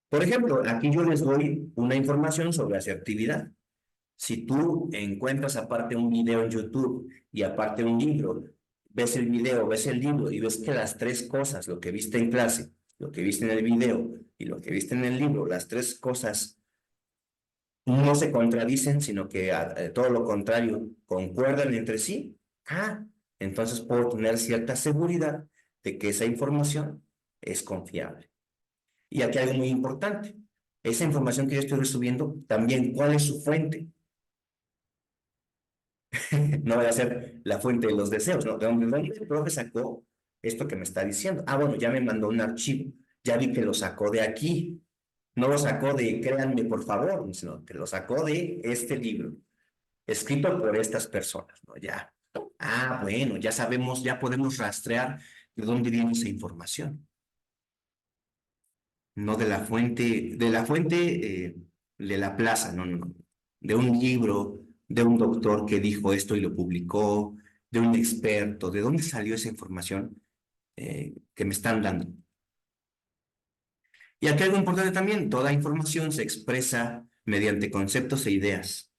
Por ejemplo, aquí yo les doy una información sobre asertividad. Si tú encuentras aparte un video en YouTube y aparte un libro, ves el video, ves el libro y ves que las 3 cosas, lo que viste en clase, lo que viste en el video y lo que viste en el libro, las 3 cosas no se contradicen, sino que todo lo contrario, concuerdan entre sí, entonces puedo tener cierta seguridad de que esa información es confiable. Y aquí hay algo muy importante. Esa información que yo estoy resubiendo, también, ¿cuál es su fuente? No vaya a ser la fuente de los deseos, ¿no? ¿De dónde el profe sacó esto que me está diciendo? Bueno, ya me mandó un archivo, ya vi que lo sacó de aquí. No lo sacó de, créanme por favor, sino que lo sacó de este libro, escrito por estas personas, ¿no? Ya. Bueno, ya sabemos, ya podemos rastrear de dónde viene esa información. No de la fuente de la plaza, no. De un libro, de un doctor que dijo esto y lo publicó, de un experto. ¿De dónde salió esa información que me están dando? Y aquí algo importante también, toda información se expresa mediante conceptos e ideas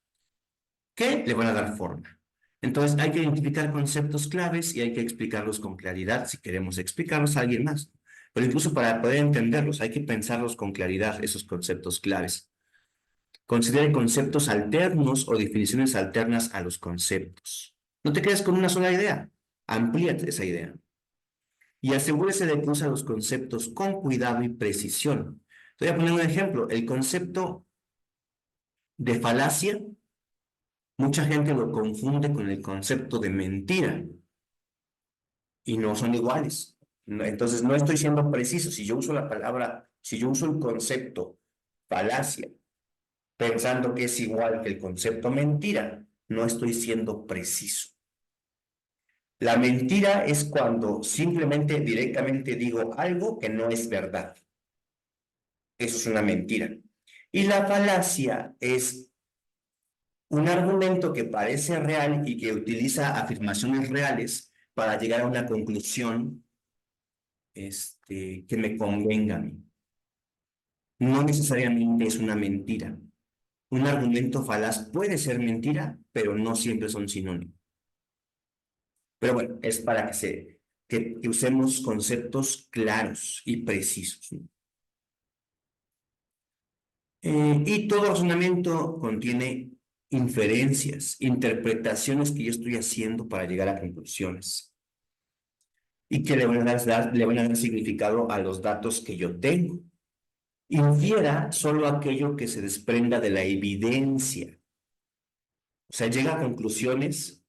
que le van a dar forma. Entonces hay que identificar conceptos claves y hay que explicarlos con claridad si queremos explicarlos a alguien más. Pero incluso para poder entenderlos hay que pensarlos con claridad, esos conceptos claves. Considere conceptos alternos o definiciones alternas a los conceptos. No te quedes con una sola idea, amplíate esa idea. Y asegúrese de que usa los conceptos con cuidado y precisión. Te voy a poner un ejemplo. El concepto de falacia Mucha gente lo confunde con el concepto de mentira y no son iguales. Entonces, no estoy siendo preciso. Si yo uso la palabra, si yo uso el concepto falacia, pensando que es igual que el concepto mentira, no estoy siendo preciso. La mentira es cuando simplemente directamente digo algo que no es verdad. Eso es una mentira. Y la falacia es un argumento que parece real y que utiliza afirmaciones reales para llegar a una conclusión que me convenga a mí. No necesariamente es una mentira. Un argumento falaz puede ser mentira, pero no siempre son sinónimos. Pero bueno, es para que usemos conceptos claros y precisos, ¿no? Y todo razonamiento contiene inferencias, interpretaciones que yo estoy haciendo para llegar a conclusiones y que le van a dar significado a los datos que yo tengo. Infiera solo aquello que se desprenda de la evidencia. O sea, llega a conclusiones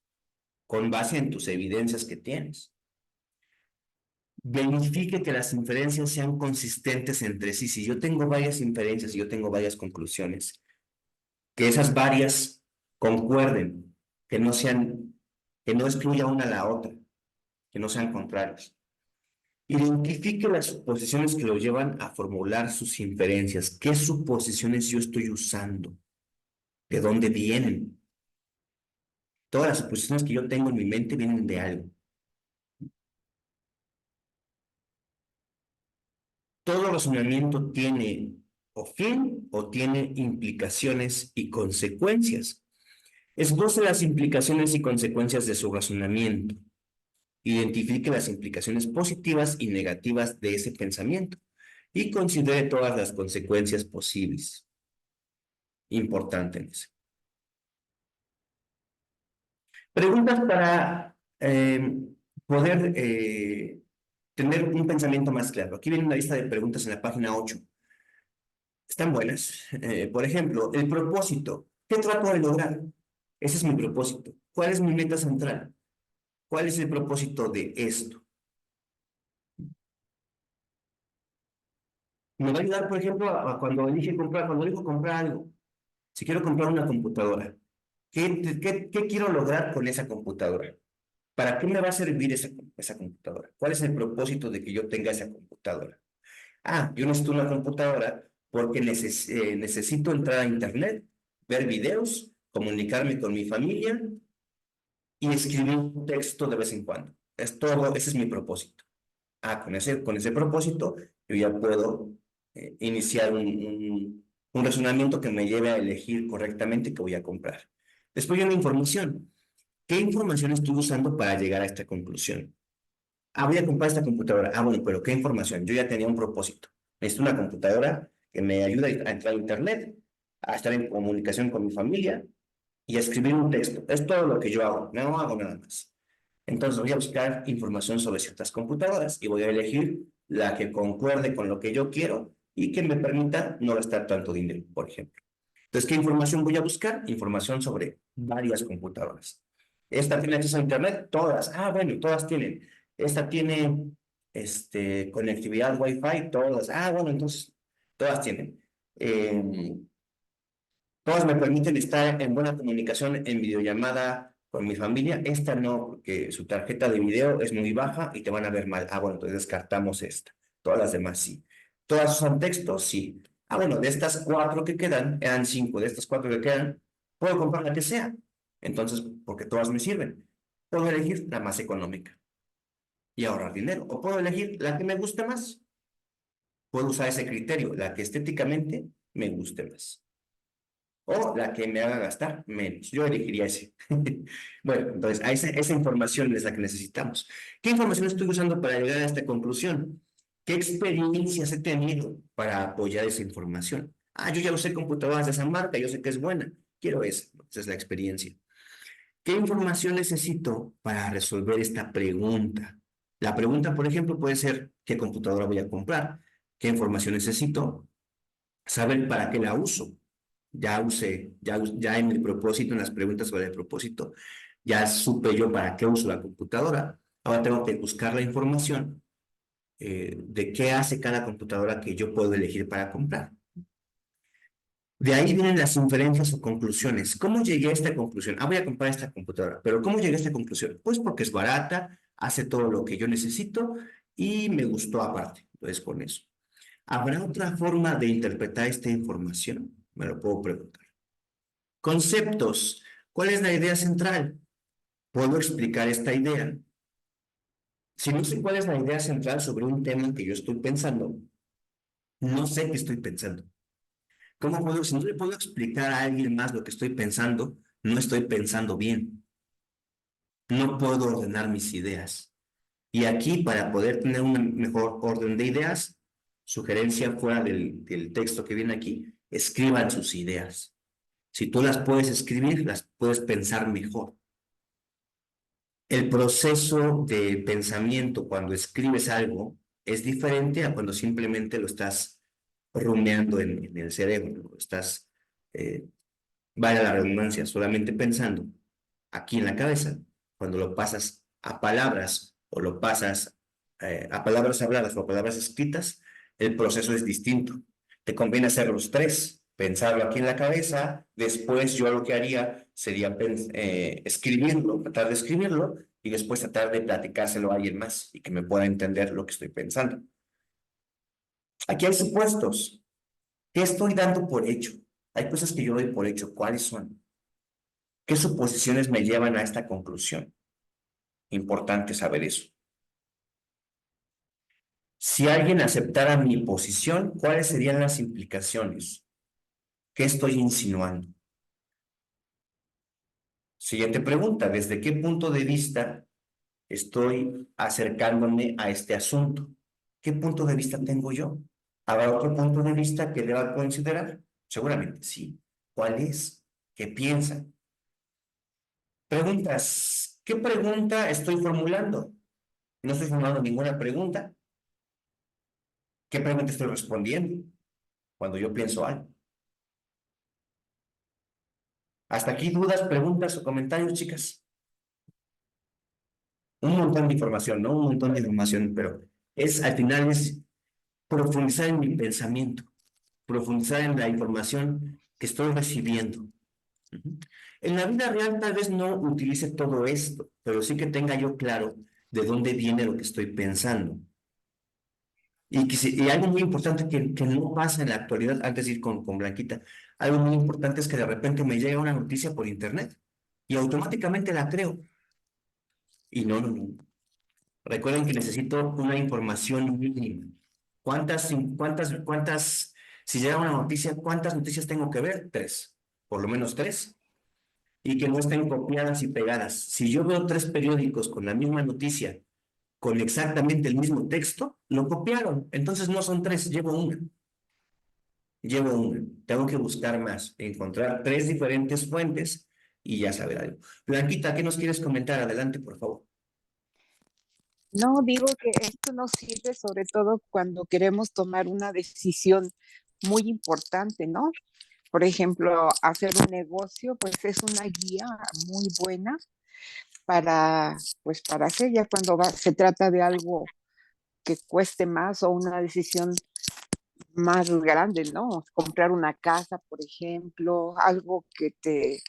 con base en tus evidencias que tienes. Verifique que las inferencias sean consistentes entre sí. Si yo tengo varias inferencias y yo tengo varias conclusiones, que esas varias concuerden, que no excluya una a la otra, que no sean contrarias. Identifique las suposiciones que lo llevan a formular sus inferencias. ¿Qué suposiciones yo estoy usando? ¿De dónde vienen? Todas las suposiciones que yo tengo en mi mente vienen de algo. Todo razonamiento tiene o fin o tiene implicaciones y consecuencias. Esboce las implicaciones y consecuencias de su razonamiento. Identifique las implicaciones positivas y negativas de ese pensamiento y considere todas las consecuencias posibles. Importantes. Preguntas para poder tener un pensamiento más claro. Aquí viene una lista de preguntas en la página 8. Están buenas. Por ejemplo, el propósito. ¿Qué trato de lograr? Ese es mi propósito. ¿Cuál es mi meta central? ¿Cuál es el propósito de esto? Me va a ayudar, por ejemplo, a cuando elijo comprar algo. Si quiero comprar una computadora, ¿qué quiero lograr con esa computadora? ¿Para qué me va a servir esa computadora? ¿Cuál es el propósito de que yo tenga esa computadora? Ah, yo necesito una computadora porque necesito entrar a internet, ver videos, comunicarme con mi familia y escribir un texto de vez en cuando. Es todo, ese es mi propósito. Ah, con ese propósito yo ya puedo iniciar un razonamiento que me lleve a elegir correctamente qué voy a comprar. Después viene información. ¿Qué información estoy usando para llegar a esta conclusión? Ah, voy a comprar esta computadora. Ah, bueno, pero ¿qué información? Yo ya tenía un propósito. Necesito una computadora que me ayude a entrar a internet, a estar en comunicación con mi familia y a escribir un texto. Es todo lo que yo hago. No hago nada más. Entonces voy a buscar información sobre ciertas computadoras y voy a elegir la que concuerde con lo que yo quiero y que me permita no gastar tanto dinero, por ejemplo. Entonces, ¿qué información voy a buscar? Información sobre varias computadoras. ¿Esta tiene acceso a internet? Todas. Ah, bueno, todas tienen. Esta tiene conectividad Wi-Fi, todas. Ah, bueno, entonces, todas tienen. Todas me permiten estar en buena comunicación en videollamada con mi familia. Esta no, porque su tarjeta de video es muy baja y te van a ver mal. Ah, bueno, entonces descartamos esta. Todas las demás sí. ¿Todas usan texto? Sí. Ah, bueno, de estas 4 que quedan, eran 5. De estas 4 que quedan, puedo comprar la que sea. Entonces, porque todas me sirven. Puedo elegir la más económica y ahorrar dinero. O puedo elegir la que me guste más. Puedo usar ese criterio, la que estéticamente me guste más. O la que me haga gastar menos. Yo elegiría ese. Bueno, entonces, esa información es la que necesitamos. ¿Qué información estoy usando para llegar a esta conclusión? ¿Qué experiencias he tenido para apoyar esa información? Ah, yo ya usé computadoras de esa marca, yo sé que es buena. Quiero esa. Esa es la experiencia. ¿Qué información necesito para resolver esta pregunta? La pregunta, por ejemplo, puede ser, ¿qué computadora voy a comprar? ¿Qué información necesito? Saber para qué la uso. ya en el propósito, en las preguntas sobre el propósito, ya supe yo para qué uso la computadora. Ahora tengo que buscar la información de qué hace cada computadora que yo puedo elegir para comprar. De ahí vienen las inferencias o conclusiones. ¿Cómo llegué a esta conclusión? Ah, voy a comprar esta computadora, pero ¿cómo llegué a esta conclusión? Pues porque es barata, hace todo lo que yo necesito y me gustó aparte. Entonces, con eso. ¿Habrá otra forma de interpretar esta información? Me lo puedo preguntar. Conceptos. ¿Cuál es la idea central? ¿Puedo explicar esta idea? Si no sé cuál es la idea central sobre un tema que yo estoy pensando, no sé qué estoy pensando. ¿Cómo puedo, si no le puedo explicar a alguien más lo que estoy pensando, no estoy pensando bien? No puedo ordenar mis ideas. Y aquí, para poder tener un mejor orden de ideas, sugerencia fuera del texto que viene aquí, escriban sus ideas. Si tú las puedes escribir, las puedes pensar mejor. El proceso de pensamiento cuando escribes algo es diferente a cuando simplemente lo estás rumeando en el cerebro, lo estás, vaya la redundancia, solamente pensando aquí en la cabeza. Cuando lo pasas a palabras o lo pasas a palabras habladas o a palabras escritas, el proceso es distinto. Te conviene hacer los tres, pensarlo aquí en la cabeza, después yo lo que haría sería escribirlo, tratar de escribirlo y después tratar de platicárselo a alguien más y que me pueda entender lo que estoy pensando. Aquí hay supuestos. ¿Qué estoy dando por hecho? Hay cosas que yo doy por hecho. ¿Cuáles son? ¿Qué suposiciones me llevan a esta conclusión? Importante saber eso. Si alguien aceptara mi posición, ¿cuáles serían las implicaciones? ¿Qué estoy insinuando? Siguiente pregunta, ¿desde qué punto de vista estoy acercándome a este asunto? ¿Qué punto de vista tengo yo? ¿Habrá otro punto de vista que deba considerar? Seguramente sí. ¿Cuál es? ¿Qué piensa? Preguntas. ¿Qué pregunta estoy formulando? No estoy formulando ninguna pregunta. ¿Qué pregunta estoy respondiendo cuando yo pienso algo? Hasta aquí dudas, preguntas o comentarios, chicas. Un montón de información, ¿no? Un montón de información, pero al final es profundizar en mi pensamiento, profundizar en la información que estoy recibiendo. En la vida real tal vez no utilice todo esto, pero sí que tenga yo claro de dónde viene lo que estoy pensando. Y algo muy importante que no pasa en la actualidad, antes de ir con Blanquita, algo muy importante es que de repente me llega una noticia por internet y automáticamente la creo. Y no. Recuerden que necesito una información mínima. Si llega una noticia, ¿cuántas noticias tengo que ver? 3, por lo menos 3, y que no estén copiadas y pegadas. Si yo veo 3 periódicos con la misma noticia, con exactamente el mismo texto, lo copiaron. Entonces no son 3, llevo una. Tengo que buscar más, encontrar 3 diferentes fuentes y ya saber algo. Blanquita, ¿qué nos quieres comentar? Adelante, por favor. No, digo que esto nos sirve sobre todo cuando queremos tomar una decisión muy importante, ¿no? Por ejemplo, hacer un negocio, pues es una guía muy buena para hacer ya cuando se trata de algo que cueste más o una decisión más grande, ¿no? Comprar una casa, por ejemplo, algo que te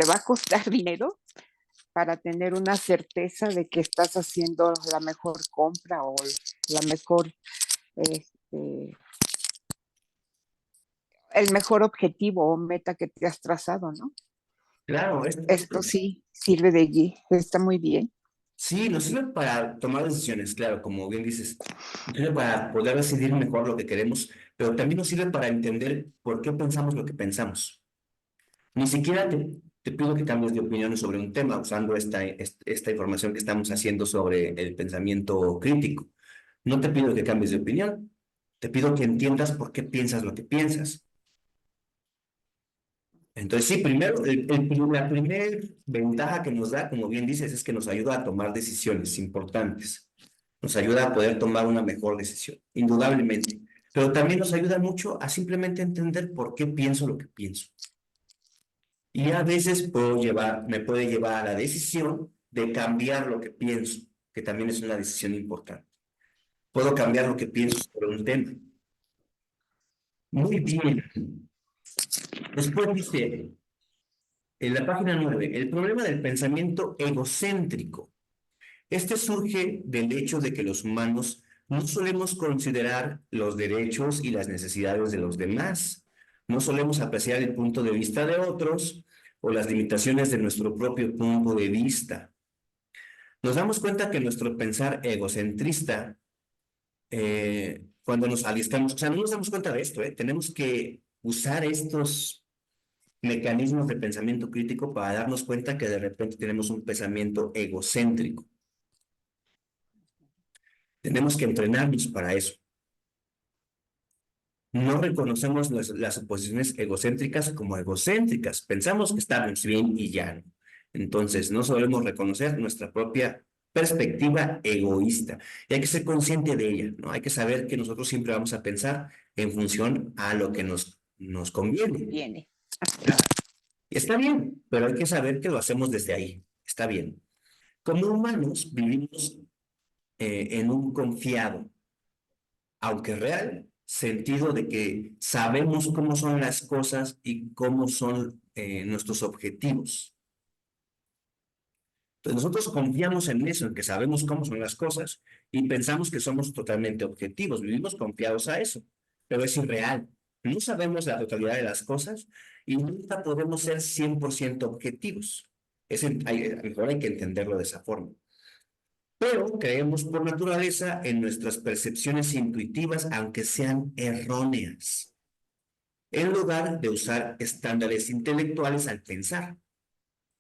va a costar dinero para tener una certeza de que estás haciendo la mejor compra o la mejor, este, el mejor objetivo o meta que te has trazado, ¿no? Claro, Esto sí sirve de guía, está muy bien. sí, nos sirve para tomar decisiones, claro, como bien dices, nos sirve para poder decidir mejor lo que queremos, pero también nos sirve para entender por qué pensamos lo que pensamos. Ni siquiera te pido que cambies de opinión sobre un tema usando esta información que estamos haciendo sobre el pensamiento crítico. No te pido que cambies de opinión, te pido que entiendas por qué piensas lo que piensas. Entonces, sí, primero, la primera ventaja que nos da, como bien dices, es que nos ayuda a tomar decisiones importantes. Nos ayuda a poder tomar una mejor decisión, indudablemente. pero también nos ayuda mucho a simplemente entender por qué pienso lo que pienso. Y a veces me puede llevar a la decisión de cambiar lo que pienso, que también es una decisión importante. Puedo cambiar lo que pienso sobre un tema. Muy bien. Después dice, en la página 9, el problema del pensamiento egocéntrico. Este surge del hecho de que los humanos no solemos considerar los derechos y las necesidades de los demás. No solemos apreciar el punto de vista de otros o las limitaciones de nuestro propio punto de vista. Nos damos cuenta que nuestro pensar egocentrista, cuando nos alistamos, o sea, no nos damos cuenta de esto, tenemos que usar estos mecanismos de pensamiento crítico para darnos cuenta que de repente tenemos un pensamiento egocéntrico. Tenemos que entrenarnos para eso. No reconocemos las oposiciones egocéntricas como egocéntricas. Pensamos que estamos bien y ya no. Entonces, no solemos reconocer nuestra propia perspectiva egoísta. Y hay que ser consciente de ella, ¿no? Hay que saber que nosotros siempre vamos a pensar en función a lo que nos conviene. Viene. Y está bien, pero hay que saber que lo hacemos desde ahí. Está bien. Como humanos, vivimos en un confiado, aunque real, sentido de que sabemos cómo son las cosas y cómo son nuestros objetivos. Entonces nosotros confiamos en eso, en que sabemos cómo son las cosas y pensamos que somos totalmente objetivos, vivimos confiados a eso, pero es irreal. No sabemos la totalidad de las cosas y nunca podemos ser 100% objetivos. A lo mejor hay que entenderlo de esa forma. Pero creemos por naturaleza en nuestras percepciones intuitivas, aunque sean erróneas, en lugar de usar estándares intelectuales al pensar.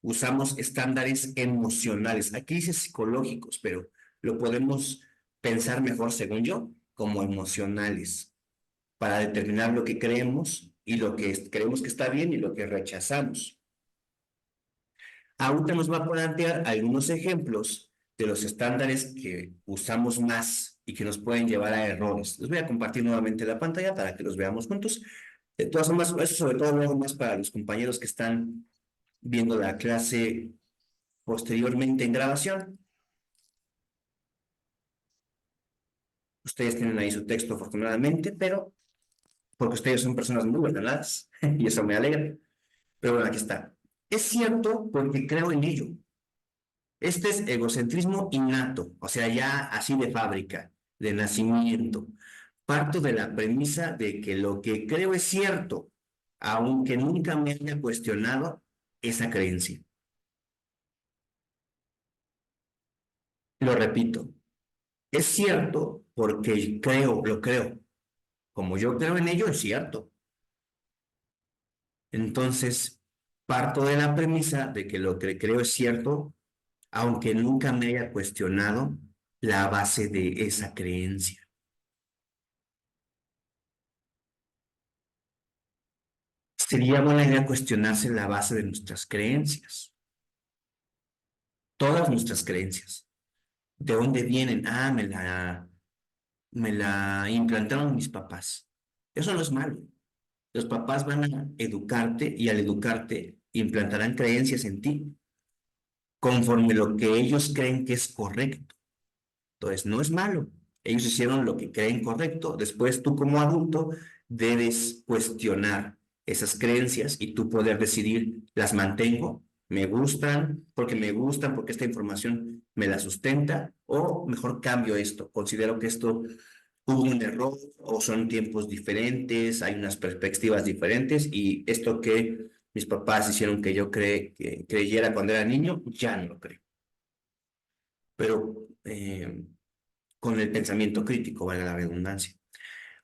Usamos estándares emocionales. Aquí dice psicológicos, pero lo podemos pensar mejor, según yo, como emocionales, para determinar lo que creemos y lo que creemos que está bien y lo que rechazamos. Ahorita nos va a plantear algunos ejemplos de los estándares que usamos más y que nos pueden llevar a errores. Les voy a compartir nuevamente la pantalla para que los veamos juntos. De todas formas, eso sobre todo luego más para los compañeros que están viendo la clase posteriormente en grabación. Ustedes tienen ahí su texto afortunadamente, pero porque ustedes son personas muy ordenadas y eso me alegra. Pero bueno, aquí está. Es cierto porque creo en ello. Este es egocentrismo innato, o sea, ya así de fábrica, de nacimiento. Parto de la premisa de que lo que creo es cierto, aunque nunca me haya cuestionado esa creencia. Lo repito, es cierto porque lo creo. Como yo creo en ello, es cierto. Entonces, parto de la premisa de que lo que creo es cierto, aunque nunca me haya cuestionado la base de esa creencia. Sería buena idea cuestionarse la base de nuestras creencias. Todas nuestras creencias. ¿De dónde vienen? Ah, me la implantaron mis papás. Eso no es malo. Los papás van a educarte y al educarte implantarán creencias en ti conforme lo que ellos creen que es correcto. Entonces, no es malo. Ellos hicieron lo que creen correcto. Después tú como adulto debes cuestionar esas creencias y tú poder decidir, las mantengo, me gustan, porque esta información me la sustenta, o mejor cambio esto. Considero que esto hubo un error o son tiempos diferentes, hay unas perspectivas diferentes y esto que mis papás hicieron que yo creyera cuando era niño, ya no lo creo. Pero con el pensamiento crítico, valga la redundancia.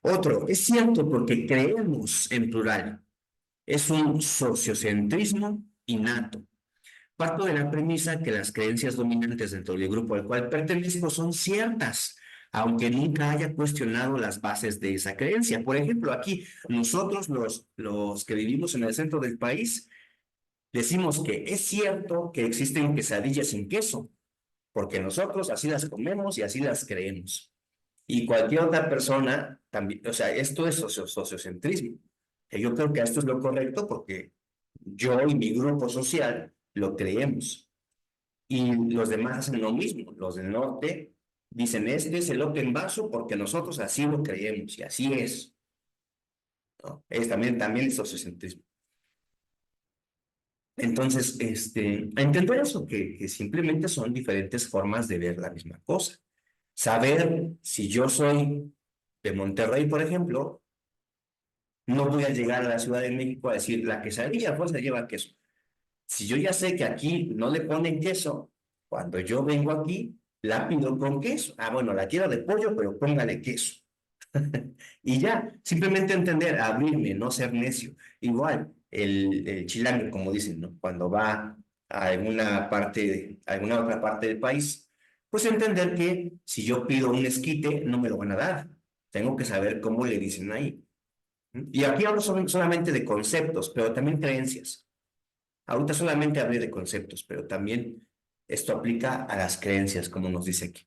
Otro, es cierto porque creemos en plural. Es un sociocentrismo innato. Parto de la premisa que las creencias dominantes dentro del grupo al cual pertenezco son ciertas, aunque nunca haya cuestionado las bases de esa creencia. Por ejemplo, aquí nosotros los que vivimos en el centro del país decimos que es cierto que existen quesadillas sin queso, porque nosotros así las comemos y así las creemos. Y cualquier otra persona también, o sea, esto es sociocentrismo. Yo creo que esto es lo correcto porque yo y mi grupo social lo creemos. Y los demás hacen lo mismo. Los del norte dicen, este es el open vaso porque nosotros así lo creemos y así es, ¿no? Es también el sociocentrismo. Entonces, entender eso, que simplemente son diferentes formas de ver la misma cosa. Saber si yo soy de Monterrey, por ejemplo, no voy a llegar a la Ciudad de México a decir la quesadilla, pues se lleva queso. Si yo ya sé que aquí no le ponen queso, cuando yo vengo aquí, la pido con queso. Ah, bueno, la quiero de pollo, pero póngale queso. Y ya, simplemente entender, abrirme, no ser necio. Igual, el chilango, como dicen, ¿no? Cuando va a alguna otra parte del país, pues entender que si yo pido un esquite, no me lo van a dar. Tengo que saber cómo le dicen ahí. Y aquí hablo solamente de conceptos, pero también creencias. Ahorita solamente hablé de conceptos, pero también esto aplica a las creencias, como nos dice aquí.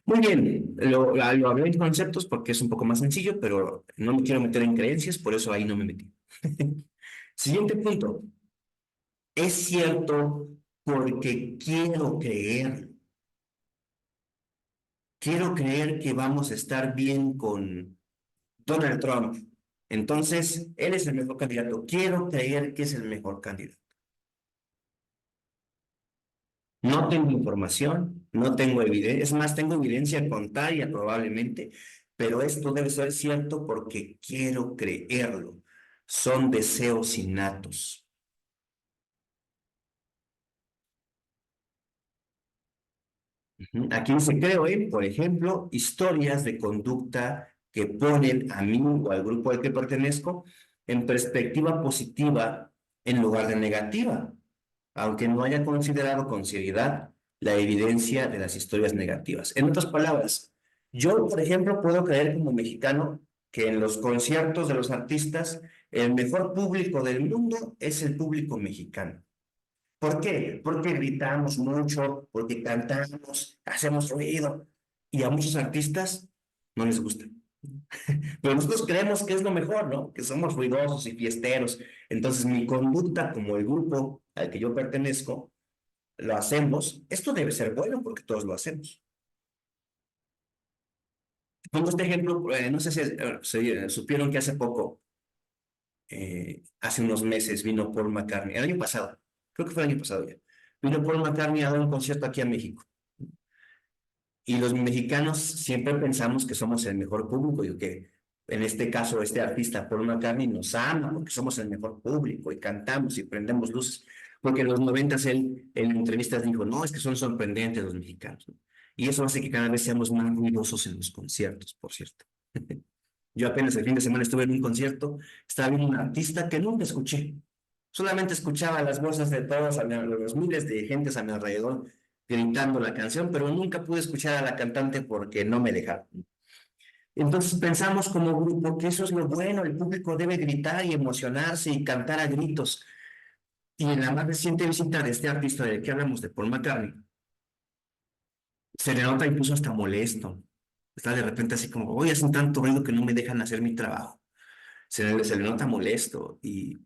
Muy bien, lo hablé en conceptos porque es un poco más sencillo, pero no me quiero meter en creencias, por eso ahí no me metí. Siguiente punto. Es cierto porque quiero creer. Quiero creer que vamos a estar bien con Donald Trump. Entonces, él es el mejor candidato. Quiero creer que es el mejor candidato. No tengo información, no tengo evidencia, es más, tengo evidencia contraria probablemente, pero esto debe ser cierto porque quiero creerlo. Son deseos innatos. Aquí dice, creo en, por ejemplo, historias de conducta que ponen a mí o al grupo al que pertenezco en perspectiva positiva en lugar de negativa, aunque no haya considerado con seriedad la evidencia de las historias negativas. En otras palabras, yo, por ejemplo, puedo creer como mexicano que en los conciertos de los artistas el mejor público del mundo es el público mexicano. ¿Por qué? Porque gritamos mucho, porque cantamos, hacemos ruido y a muchos artistas no les gusta. Pero nosotros creemos que es lo mejor, ¿no? Que somos ruidosos y fiesteros. Entonces mi conducta como el grupo al que yo pertenezco, lo hacemos. Esto debe ser bueno porque todos lo hacemos. Pongo este ejemplo, no sé si supieron que hace poco, hace unos meses vino Paul McCartney, el año pasado, creo que fue el año pasado ya, vino Paul McCartney a dar un concierto aquí a México. Y los mexicanos siempre pensamos que somos el mejor público y que en este caso este artista Paul McCartney nos ama porque somos el mejor público y cantamos y prendemos luces. Porque en los 90 él en entrevistas dijo, no, es que son sorprendentes los mexicanos, ¿no? Y eso hace que cada vez seamos más ruidosos en los conciertos, por cierto. Yo apenas el fin de semana estuve en un concierto, estaba viendo un artista que nunca escuché. Solamente escuchaba las voces de todos, los miles de gentes a mi alrededor gritando la canción, pero nunca pude escuchar a la cantante porque no me dejaron. Entonces pensamos como grupo que eso es lo bueno, el público debe gritar y emocionarse y cantar a gritos. Y en la más reciente visita de este artista del que hablamos, de Paul McCartney, se le nota incluso hasta molesto. Está de repente así como, hoy hacen tanto ruido que no me dejan hacer mi trabajo. Se le nota molesto y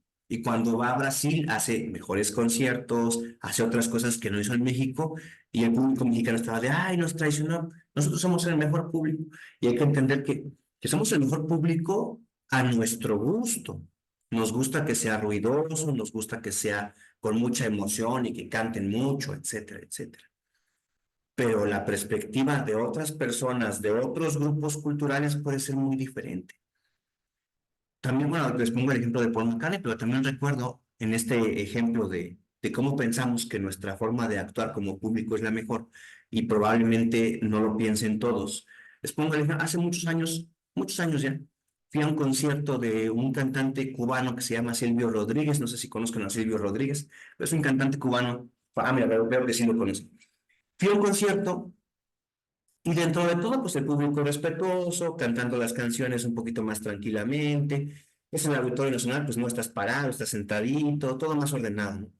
cuando va a Brasil hace mejores conciertos, hace otras cosas que no hizo en México y el público mexicano estaba de, ay, nos traicionó, nosotros somos el mejor público y hay que entender que somos el mejor público a nuestro gusto. Nos gusta que sea ruidoso, nos gusta que sea con mucha emoción y que canten mucho, etcétera, etcétera. Pero la perspectiva de otras personas, de otros grupos culturales puede ser muy diferente. También, bueno, les pongo el ejemplo de Paul McCartney, pero también recuerdo en este ejemplo de cómo pensamos que nuestra forma de actuar como público es la mejor y probablemente no lo piensen todos. Les pongo el ejemplo, hace muchos años ya, fui a un concierto de un cantante cubano que se llama Silvio Rodríguez, no sé si conozcan a Silvio Rodríguez, pero es un cantante cubano, mira, veo que sí lo conocen. Fui a un concierto y dentro de todo, pues el público respetuoso, cantando las canciones un poquito más tranquilamente. Es en el Auditorio Nacional, pues no estás parado, estás sentadito, todo más ordenado, ¿no?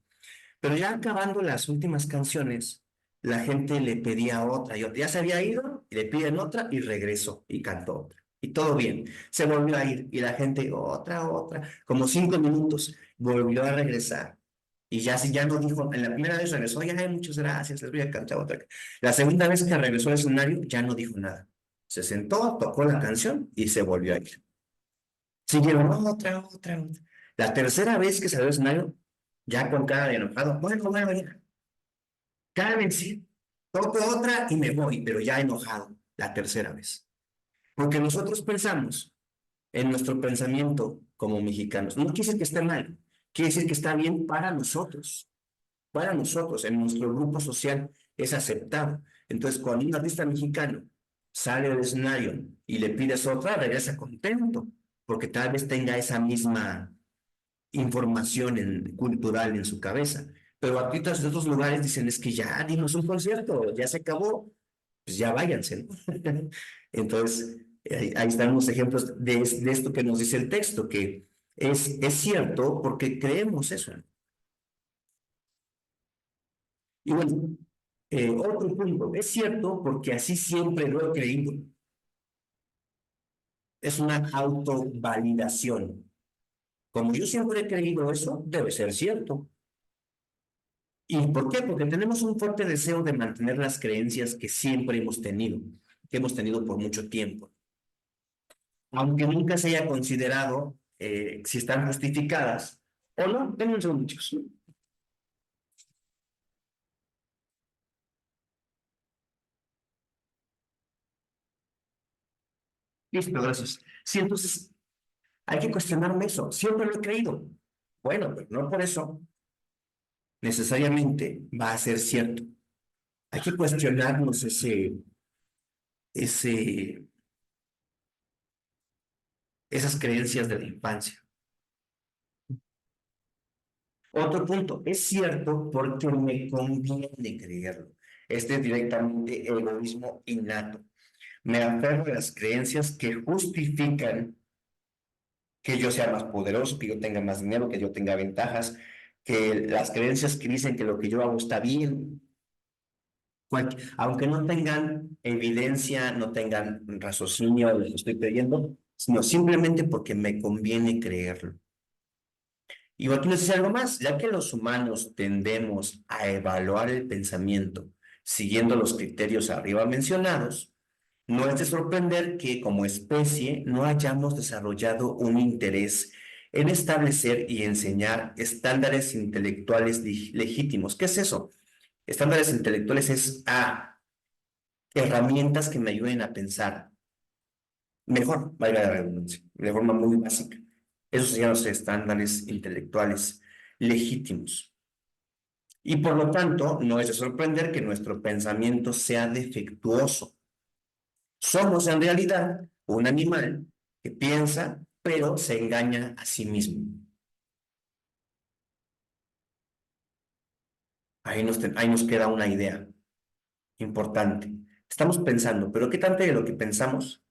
Pero ya acabando las últimas canciones, la gente le pedía otra y otra. Ya se había ido, y le piden otra y regresó y cantó otra. Y todo bien. Se volvió a ir y la gente, como 5 minutos, volvió a regresar. Y ya si ya no dijo, en la primera vez regresó, ya, muchas gracias, les voy a cantar otra. La segunda vez que regresó al escenario, ya no dijo nada. Se sentó, tocó la canción y se volvió a ir. Siguieron otra. La tercera vez que salió al escenario, ya con cara de enojado, bueno, ya. Cálmense, toco otra y me voy, pero ya enojado, la tercera vez. Porque nosotros pensamos en nuestro pensamiento como mexicanos. No quiere decir que esté mal, quiere decir que está bien para nosotros. Para nosotros, en nuestro grupo social, es aceptado. Entonces, cuando un artista mexicano sale del escenario y le pides otra, regresa contento, porque tal vez tenga esa misma información cultural en su cabeza. Pero artistas de otros lugares dicen, es que ya dimos un concierto, ya se acabó, pues ya váyanse, ¿no? Entonces, ahí están los ejemplos de esto que nos dice el texto, que es cierto porque creemos eso. Y bueno, otro punto, es cierto porque así siempre lo he creído. Es una autovalidación. Como yo siempre he creído eso, debe ser cierto. ¿Y por qué? Porque tenemos un fuerte deseo de mantener las creencias que siempre hemos tenido, que hemos tenido por mucho tiempo. Aunque nunca se haya considerado si están justificadas o no. Denme un segundo, chicos. Listo, gracias. Sí, entonces hay que cuestionarme eso. Siempre lo he creído. Bueno, pero no por eso necesariamente va a ser cierto. Hay que cuestionarnos ese, esas creencias de la infancia. Otro punto, es cierto porque me conviene creerlo. Este es directamente egoísmo innato. Me aferro a las creencias que justifican que yo sea más poderoso, que yo tenga más dinero, que yo tenga ventajas, que las creencias que dicen que lo que yo hago está bien, aunque no tengan evidencia, no tengan raciocinio de lo que estoy creyendo, sino simplemente porque me conviene creerlo. Y aquí les decía algo más, ya que los humanos tendemos a evaluar el pensamiento siguiendo los criterios arriba mencionados, no es de sorprender que como especie no hayamos desarrollado un interés en establecer y enseñar estándares intelectuales legítimos. ¿Qué es eso? Estándares intelectuales es herramientas que me ayuden a pensar mejor, valga la redundancia, de forma muy básica. Esos serían los estándares intelectuales legítimos. Y por lo tanto, no es de sorprender que nuestro pensamiento sea defectuoso. Somos en realidad un animal que piensa, pero se engaña a sí mismo. Ahí nos queda una idea importante. Estamos pensando, pero ¿qué tanto de lo que pensamos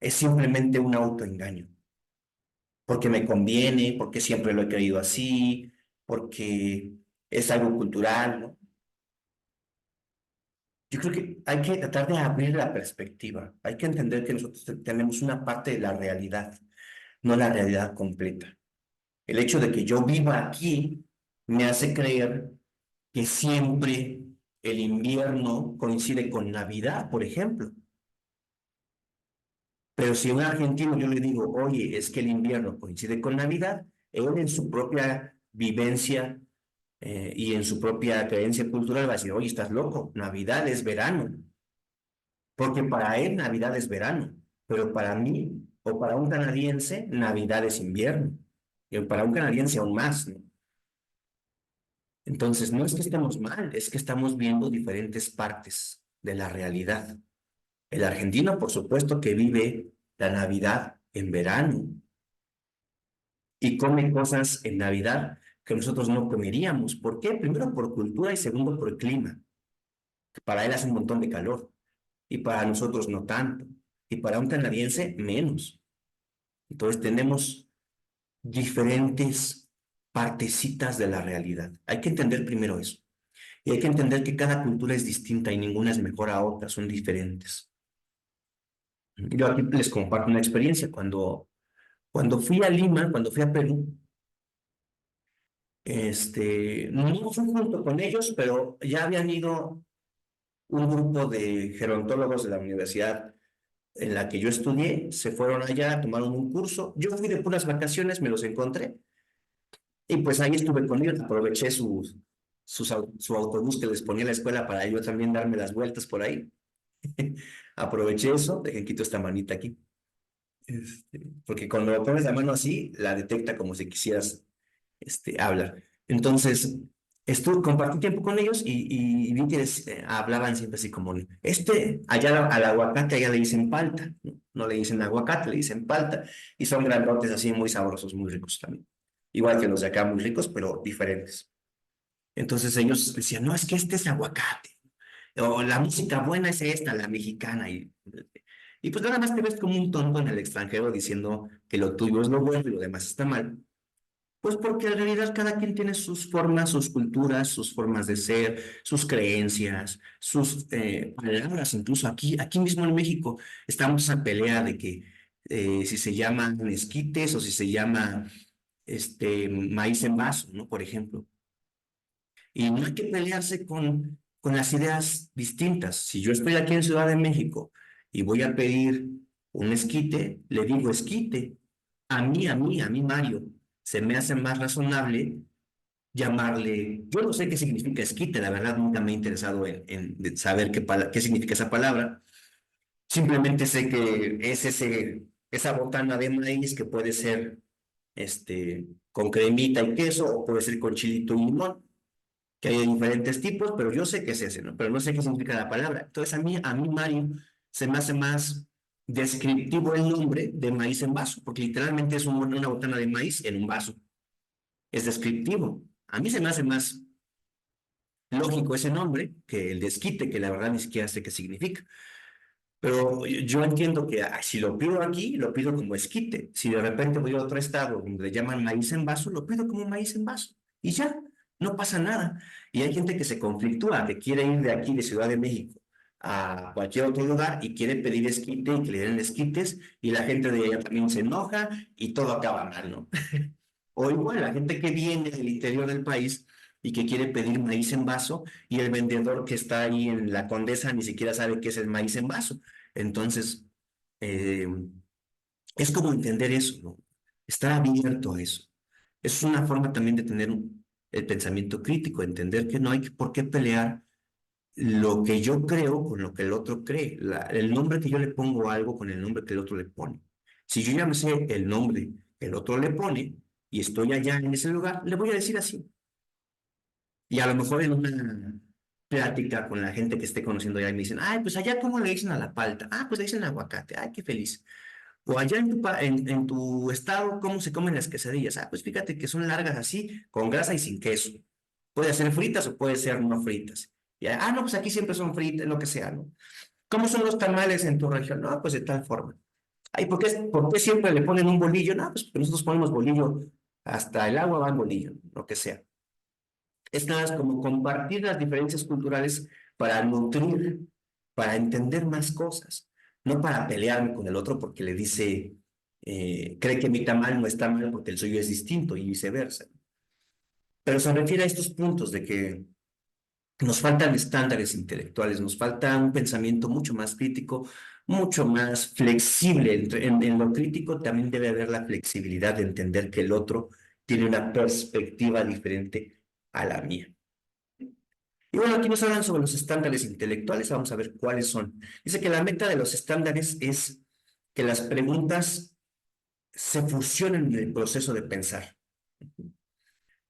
es simplemente un autoengaño? Porque me conviene, porque siempre lo he creído así, porque es algo cultural, ¿no? Yo creo que hay que tratar de abrir la perspectiva. Hay que entender que nosotros tenemos una parte de la realidad, no la realidad completa. El hecho de que yo viva aquí me hace creer que siempre el invierno coincide con Navidad, por ejemplo. Pero si a un argentino yo le digo, oye, es que el invierno coincide con Navidad, él en su propia vivencia y en su propia creencia cultural va a decir, oye, estás loco, Navidad es verano, porque para él Navidad es verano, pero para mí o para un canadiense Navidad es invierno, y para un canadiense aún más, ¿no? Entonces, no es que estemos mal, es que estamos viendo diferentes partes de la realidad. El argentino, por supuesto, que vive la Navidad en verano y come cosas en Navidad que nosotros no comeríamos. ¿Por qué? Primero por cultura y segundo por clima. Para él hace un montón de calor y para nosotros no tanto. Y para un canadiense menos. Entonces tenemos diferentes partecitas de la realidad. Hay que entender primero eso. Y hay que entender que cada cultura es distinta y ninguna es mejor a otra, son diferentes. Yo aquí les comparto una experiencia. Cuando fui a Lima, cuando fui a Perú, no fui junto con ellos, pero ya habían ido un grupo de gerontólogos de la universidad en la que yo estudié, se fueron allá, tomaron un curso. Yo fui de puras vacaciones, me los encontré y pues ahí estuve con ellos, aproveché su autobús que les ponía en la escuela para yo también darme las vueltas por ahí. Aproveché eso, dejen quito esta manita aquí. Porque cuando pones la mano así, la detecta como si quisieras hablar. Entonces, compartí tiempo con ellos y vi que hablaban siempre así como, allá al aguacate, allá le dicen palta, ¿no? No le dicen aguacate, le dicen palta, y son grandotes así muy sabrosos, muy ricos también. Igual que los de acá, muy ricos, pero diferentes. Entonces ellos decían, no, es que este es aguacate, o la música buena es esta, la mexicana, y pues nada más te ves como un tonto en el extranjero diciendo que lo tuyo es lo bueno y lo demás está mal. Pues porque en realidad cada quien tiene sus formas, sus culturas, sus formas de ser, sus creencias, sus palabras. Incluso aquí mismo en México estamos a pelea de que si se llaman esquites o si se llama maíz en vaso, ¿no? Por ejemplo. Y no hay que pelearse con las ideas distintas. Si yo estoy aquí en Ciudad de México y voy a pedir un esquite, le digo esquite. A mí, Mario, se me hace más razonable llamarle, yo no sé qué significa esquite, la verdad nunca me he interesado en saber qué significa esa palabra. Simplemente sé que es esa botana de maíz que puede ser con cremita y queso o puede ser con chilito y limón, que hay de diferentes tipos, pero yo sé que es ese, ¿no? Pero no sé qué significa la palabra. Entonces a mí Mario, se me hace más descriptivo el nombre de maíz en vaso, porque literalmente es una botana de maíz en un vaso. Es descriptivo. A mí se me hace más lógico ese nombre que el de esquite, que la verdad ni siquiera sé qué significa. Pero yo entiendo que si lo pido aquí, lo pido como esquite. Si de repente voy a otro estado donde le llaman maíz en vaso, lo pido como maíz en vaso. Y ya, no pasa nada. Y hay gente que se conflictúa, que quiere ir de aquí, de Ciudad de México, a cualquier otro lugar y quiere pedir esquite y que le den esquites, y la gente de allá también se enoja y todo acaba mal, ¿no? O igual, la gente que viene del interior del país y que quiere pedir maíz en vaso y el vendedor que está ahí en la Condesa ni siquiera sabe qué es el maíz en vaso. Entonces, eh, es como entender eso, ¿no? Estar abierto a eso. Es una forma también de tener el pensamiento crítico, entender que no hay por qué pelear lo que yo creo con lo que el otro cree, el nombre que yo le pongo a algo con el nombre que el otro le pone. Si yo ya me sé el nombre que el otro le pone y estoy allá en ese lugar, le voy a decir así. Y a lo mejor en una plática con la gente que esté conociendo allá y me dicen, ay, pues allá ¿cómo le dicen a la palta? Ah, pues le dicen aguacate, ay, qué feliz. O allá en tu estado, ¿cómo se comen las quesadillas? Ah, pues fíjate que son largas así, con grasa y sin queso. Puede ser fritas o puede ser no fritas. No, pues aquí siempre son fritas, lo que sea, ¿no? ¿Cómo son los tamales en tu región? No, pues de tal forma. Ay, ¿por qué siempre le ponen un bolillo? No, pues porque nosotros ponemos bolillo, hasta el agua va en bolillo, lo que sea. Es nada más como compartir las diferencias culturales para nutrir, para entender más cosas, no para pelearme con el otro porque le dice, cree que mi tamal no está mal porque el suyo es distinto y viceversa. Pero se refiere a estos puntos de que nos faltan estándares intelectuales, nos falta un pensamiento mucho más crítico, mucho más flexible. En lo crítico también debe haber la flexibilidad de entender que el otro tiene una perspectiva diferente a la mía. Y bueno, aquí nos hablan sobre los estándares intelectuales, vamos a ver cuáles son. Dice que la meta de los estándares es que las preguntas se fusionen en el proceso de pensar.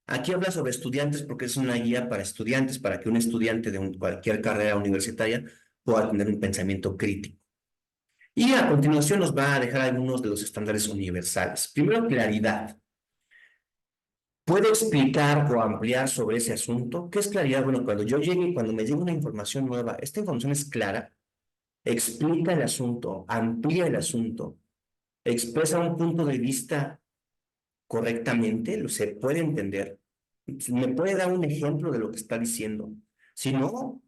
Aquí habla sobre estudiantes porque es una guía para estudiantes, para que un estudiante de cualquier carrera universitaria pueda tener un pensamiento crítico. Y a continuación nos va a dejar algunos de los estándares universales. Primero, claridad. ¿Puede explicar o ampliar sobre ese asunto? ¿Qué es claridad? Bueno, cuando me llegue una información nueva, esta información es clara, explica el asunto, amplía el asunto, expresa un punto de vista correctamente, se puede entender. ¿Me puede dar un ejemplo de lo que está diciendo? Si no,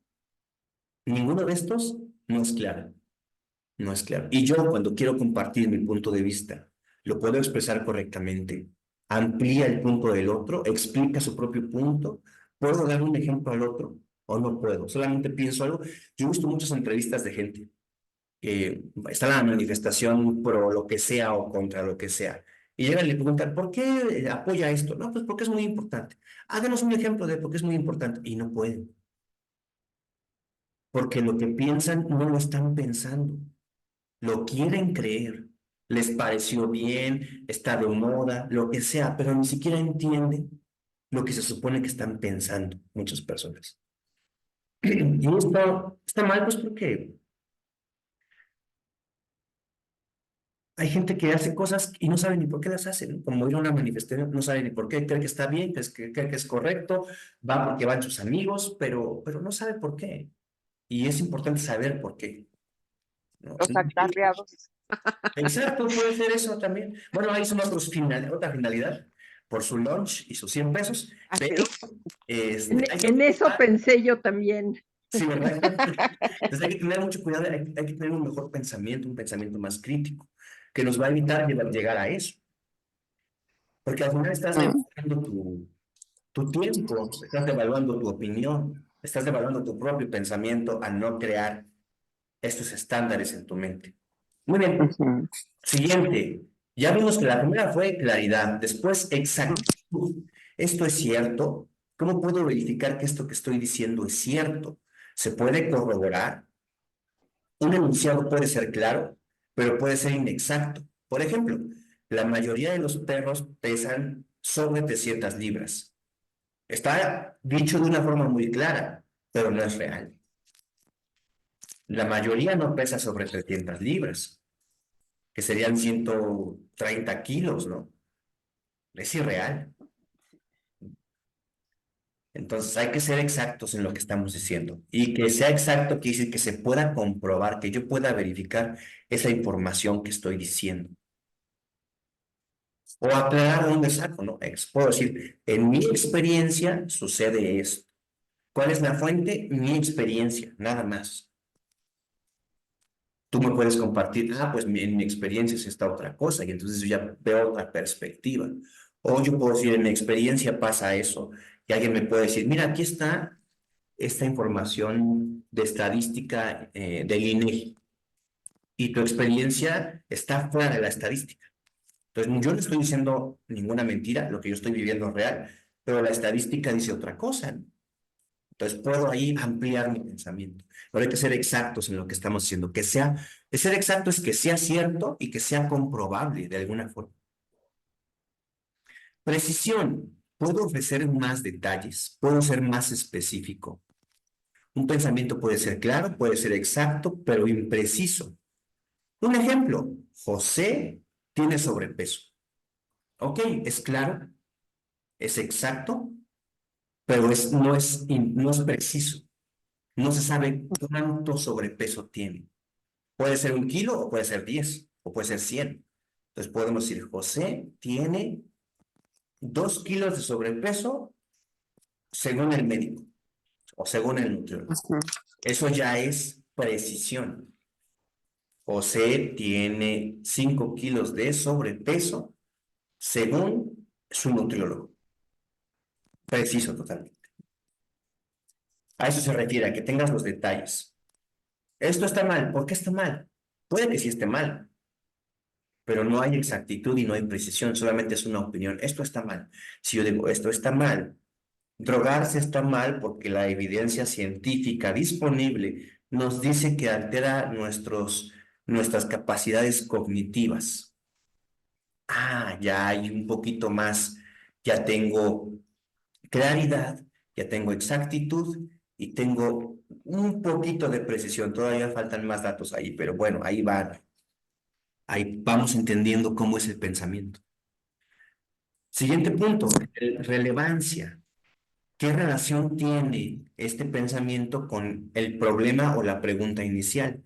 ninguno de estos no es claro. No es claro. Y yo cuando quiero compartir mi punto de vista, lo puedo expresar correctamente, amplía el punto del otro, explica su propio punto, ¿puedo dar un ejemplo al otro o no puedo? Solamente pienso algo. Yo he visto muchas entrevistas de gente que está en la manifestación pro lo que sea o contra lo que sea. Y llegan y le preguntan, ¿por qué apoya esto? No, pues porque es muy importante. Háganos un ejemplo de por qué es muy importante. Y no pueden. Porque lo que piensan no lo están pensando. Lo quieren creer. Les pareció bien, está de moda, lo que sea, pero ni siquiera entienden lo que se supone que están pensando muchas personas. Y esto está mal, pues porque hay gente que hace cosas y no sabe ni por qué las hace, ¿no? Como ir a una manifestación, no sabe ni por qué, cree que está bien, cree que es correcto, va porque van sus amigos, pero no sabe por qué. Y es importante saber por qué, ¿no? Los acarreados. Exacto, puede ser eso también. Bueno, ahí son otra finalidad, por su lunch y sus 100 pesos, Así. pero hay que En eso cuidar. pensé yo también. Sí, ¿verdad? Entonces hay que tener mucho cuidado, hay que tener un mejor pensamiento, un pensamiento más crítico, que nos va a evitar llegar a eso. Porque al final estás evaluando tu tiempo, estás evaluando tu opinión, estás evaluando tu propio pensamiento al no crear estos estándares en tu mente. Muy bien. Ujú. Siguiente. Ya vimos que la primera fue claridad, después exactitud. ¿Esto es cierto? ¿Cómo puedo verificar que esto que estoy diciendo es cierto? ¿Se puede corroborar? Un enunciado puede ser claro, pero puede ser inexacto. Por ejemplo, la mayoría de los perros pesan sobre 300 libras. Está dicho de una forma muy clara, pero no es real. La mayoría no pesa sobre 300 libras, que serían 130 kilos, ¿no? Es irreal. Entonces hay que ser exactos en lo que estamos diciendo. Y que sea exacto quiere decir que se pueda comprobar, que yo pueda verificar esa información que estoy diciendo. O aclarar dónde saco, ¿no? Puedo decir, en mi experiencia sucede esto. ¿Cuál es la fuente? Mi experiencia, nada más. Tú me puedes compartir, pues en mi experiencia es esta otra cosa, y entonces yo ya veo otra perspectiva. O yo puedo decir, en mi experiencia pasa eso, y alguien me puede decir, mira, aquí está esta información de estadística del INEGI, y tu experiencia está fuera de la estadística. Entonces, yo no estoy diciendo ninguna mentira, lo que yo estoy viviendo es real, pero la estadística dice otra cosa, ¿no? Entonces, puedo ahí ampliar mi pensamiento. Pero hay que ser exactos en lo que estamos diciendo. Ser exacto es que sea cierto y que sea comprobable de alguna forma. Precisión. Puedo ofrecer más detalles, puedo ser más específico. Un pensamiento puede ser claro, puede ser exacto, pero impreciso. Un ejemplo, José tiene sobrepeso. Ok, es claro, es exacto, pero no es preciso. No se sabe cuánto sobrepeso tiene. Puede ser 1 kilo o puede ser 10 o puede ser 100. Entonces podemos decir, José tiene 2 kilos de sobrepeso según el médico o según el nutriólogo. Ujú. Eso ya es precisión. José tiene 5 kilos de sobrepeso según su nutriólogo. Preciso totalmente. A eso se refiere, a que tengas los detalles. Esto está mal. ¿Por qué está mal? Puede que sí esté mal, pero no hay exactitud y no hay precisión, solamente es una opinión. Esto está mal. Si yo digo, esto está mal, drogarse está mal porque la evidencia científica disponible nos dice que altera nuestras capacidades cognitivas. Ya hay un poquito más, ya tengo claridad, ya tengo exactitud y tengo un poquito de precisión. Todavía faltan más datos ahí, pero bueno, ahí van. Ahí vamos entendiendo cómo es el pensamiento. Siguiente punto, relevancia. ¿Qué relación tiene este pensamiento con el problema o la pregunta inicial?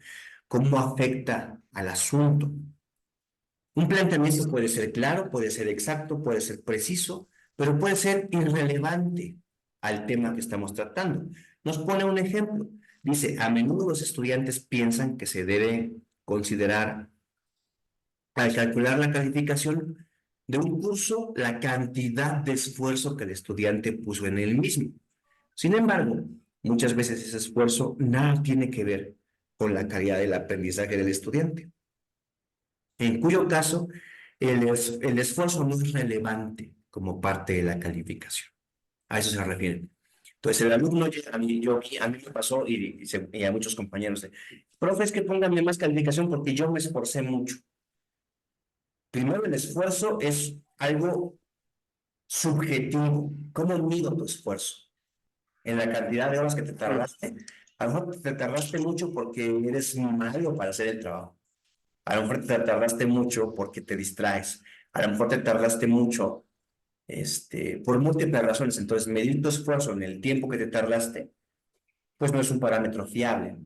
¿Cómo afecta al asunto? Un planteamiento puede ser claro, puede ser exacto, puede ser preciso, pero puede ser irrelevante al tema que estamos tratando. Nos pone un ejemplo. Dice, a menudo los estudiantes piensan que se debe considerar, al calcular la calificación de un curso, la cantidad de esfuerzo que el estudiante puso en el mismo. Sin embargo, muchas veces ese esfuerzo nada tiene que ver con la calidad del aprendizaje del estudiante, en cuyo caso el esfuerzo no es relevante como parte de la calificación. A eso se refiere. Entonces, el alumno, a mí me pasó y a muchos compañeros, profe, es que pónganme más calificación porque yo me esforcé mucho. Primero, el esfuerzo es algo subjetivo. ¿Cómo mido tu esfuerzo? En la cantidad de horas que te tardaste. A lo mejor te tardaste mucho porque eres malo para hacer el trabajo. A lo mejor te tardaste mucho porque te distraes. A lo mejor te tardaste mucho por múltiples razones. Entonces, medir tu esfuerzo en el tiempo que te tardaste, pues no es un parámetro fiable.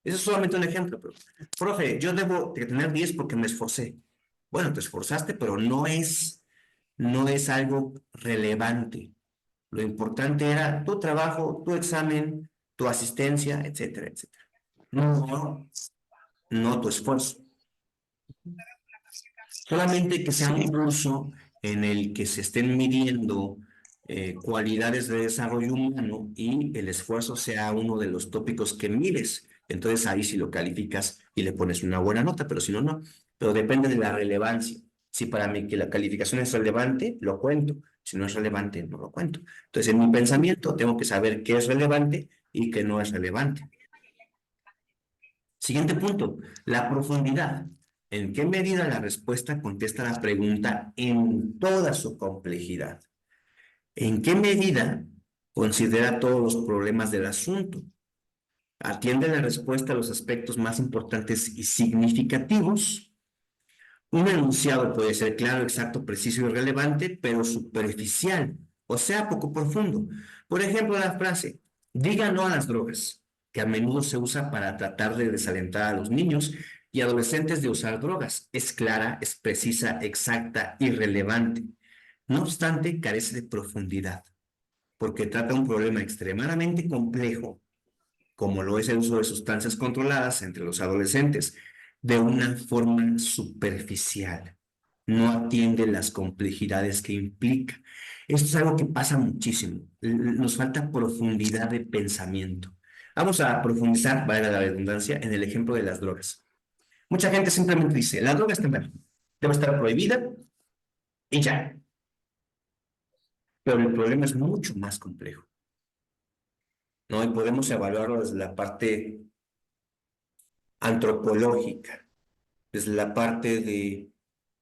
Eso es solamente un ejemplo, pero, profe, yo debo de tener 10 porque me esforcé. Bueno, te esforzaste, pero no es algo relevante. Lo importante era tu trabajo, tu examen, tu asistencia, etcétera, etcétera. No tu esfuerzo. Solamente que sea un curso en el que se estén midiendo cualidades de desarrollo humano y el esfuerzo sea uno de los tópicos que mides. Entonces ahí sí lo calificas y le pones una buena nota, pero si no, no. Pero depende de la relevancia. Si para mí que la calificación es relevante, lo cuento. Si no es relevante, no lo cuento. Entonces en mi pensamiento tengo que saber qué es relevante y qué no es relevante. Siguiente punto, la profundidad. ¿En qué medida la respuesta contesta la pregunta en toda su complejidad? ¿En qué medida considera todos los problemas del asunto? ¿Atiende la respuesta a los aspectos más importantes y significativos? Un enunciado puede ser claro, exacto, preciso y relevante, pero superficial, o sea, poco profundo. Por ejemplo, la frase, diga no a las drogas, que a menudo se usa para tratar de desalentar a los niños y adolescentes de usar drogas. Es clara, es precisa, exacta y relevante. No obstante, carece de profundidad, porque trata un problema extremadamente complejo como lo es el uso de sustancias controladas entre los adolescentes, de una forma superficial. No atiende las complejidades que implica. Esto es algo que pasa muchísimo. Nos falta profundidad de pensamiento. Vamos a profundizar, vale la redundancia, en el ejemplo de las drogas. Mucha gente simplemente dice, la droga está mal, debe estar prohibida y ya. Pero el problema es mucho más complejo, ¿no? Y podemos evaluarlo desde la parte antropológica, desde la parte de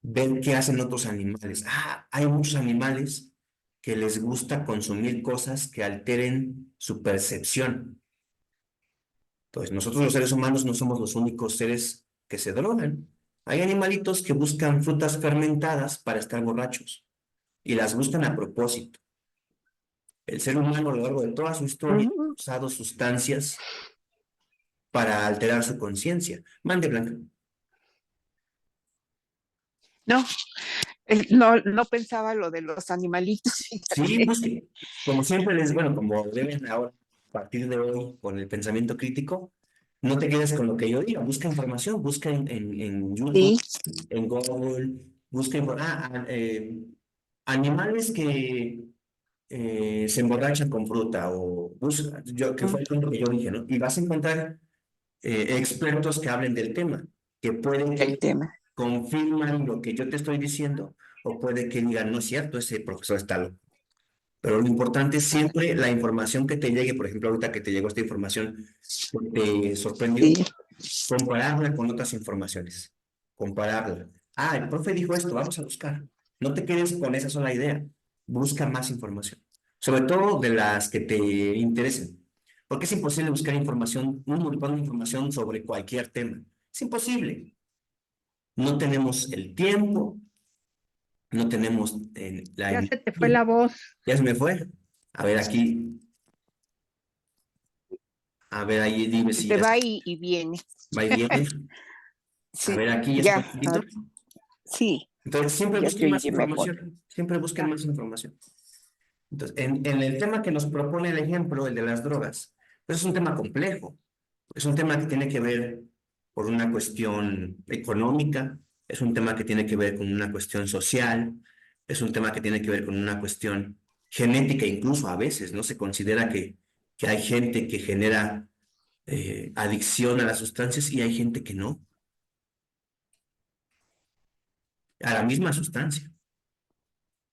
ver qué hacen otros animales. Hay muchos animales que les gusta consumir cosas que alteren su percepción. Entonces, nosotros los seres humanos no somos los únicos seres que se drogan. Hay animalitos que buscan frutas fermentadas para estar borrachos y las buscan a propósito. El ser humano a lo largo de toda su historia ha usado sustancias para alterar su conciencia. Mande, Blanca. No, no pensaba lo de los animalitos. Sí, busque. Como siempre bueno, como deben ahora, a partir de hoy, con el pensamiento crítico, no te quedes con lo que yo diga, busca información, busca en YouTube, Sí, en Google, busca animales que se emborrachan con fruta o busca, que fue el punto que yo dije, ¿no? Y vas a encontrar expertos que hablen del tema, que pueden el que tema. confirman lo que yo te estoy diciendo o puede que digan, no es cierto, ese profesor está loco. Pero lo importante es siempre la información que te llegue, por ejemplo, ahorita que te llegó esta información que te sorprendió, Sí, compararla con otras informaciones. Compararla. El profe dijo esto, vamos a buscar. No te quedes con esa sola idea. Busca más información. Sobre todo de las que te interesen. Porque es imposible buscar información, un montón de información sobre cualquier tema. Es imposible. No tenemos el tiempo, no tenemos la Ya se te fue energía. la voz. Ya se me fue. A ver aquí. A ver ahí, dime se si te ya va y viene. va y viene. A Sí, ver aquí, ya se ya, me quitó. sí, Entonces, siempre ya busquen te más oye mejor. información. Siempre busquen más información. Entonces, en el tema que nos propone el ejemplo, el de las drogas, pues es un tema complejo. Es un tema que tiene que ver por una cuestión económica, es un tema que tiene que ver con una cuestión social, es un tema que tiene que ver con una cuestión genética, incluso a veces, ¿no? Se considera que hay gente que genera adicción a las sustancias y hay gente que no, a la misma sustancia.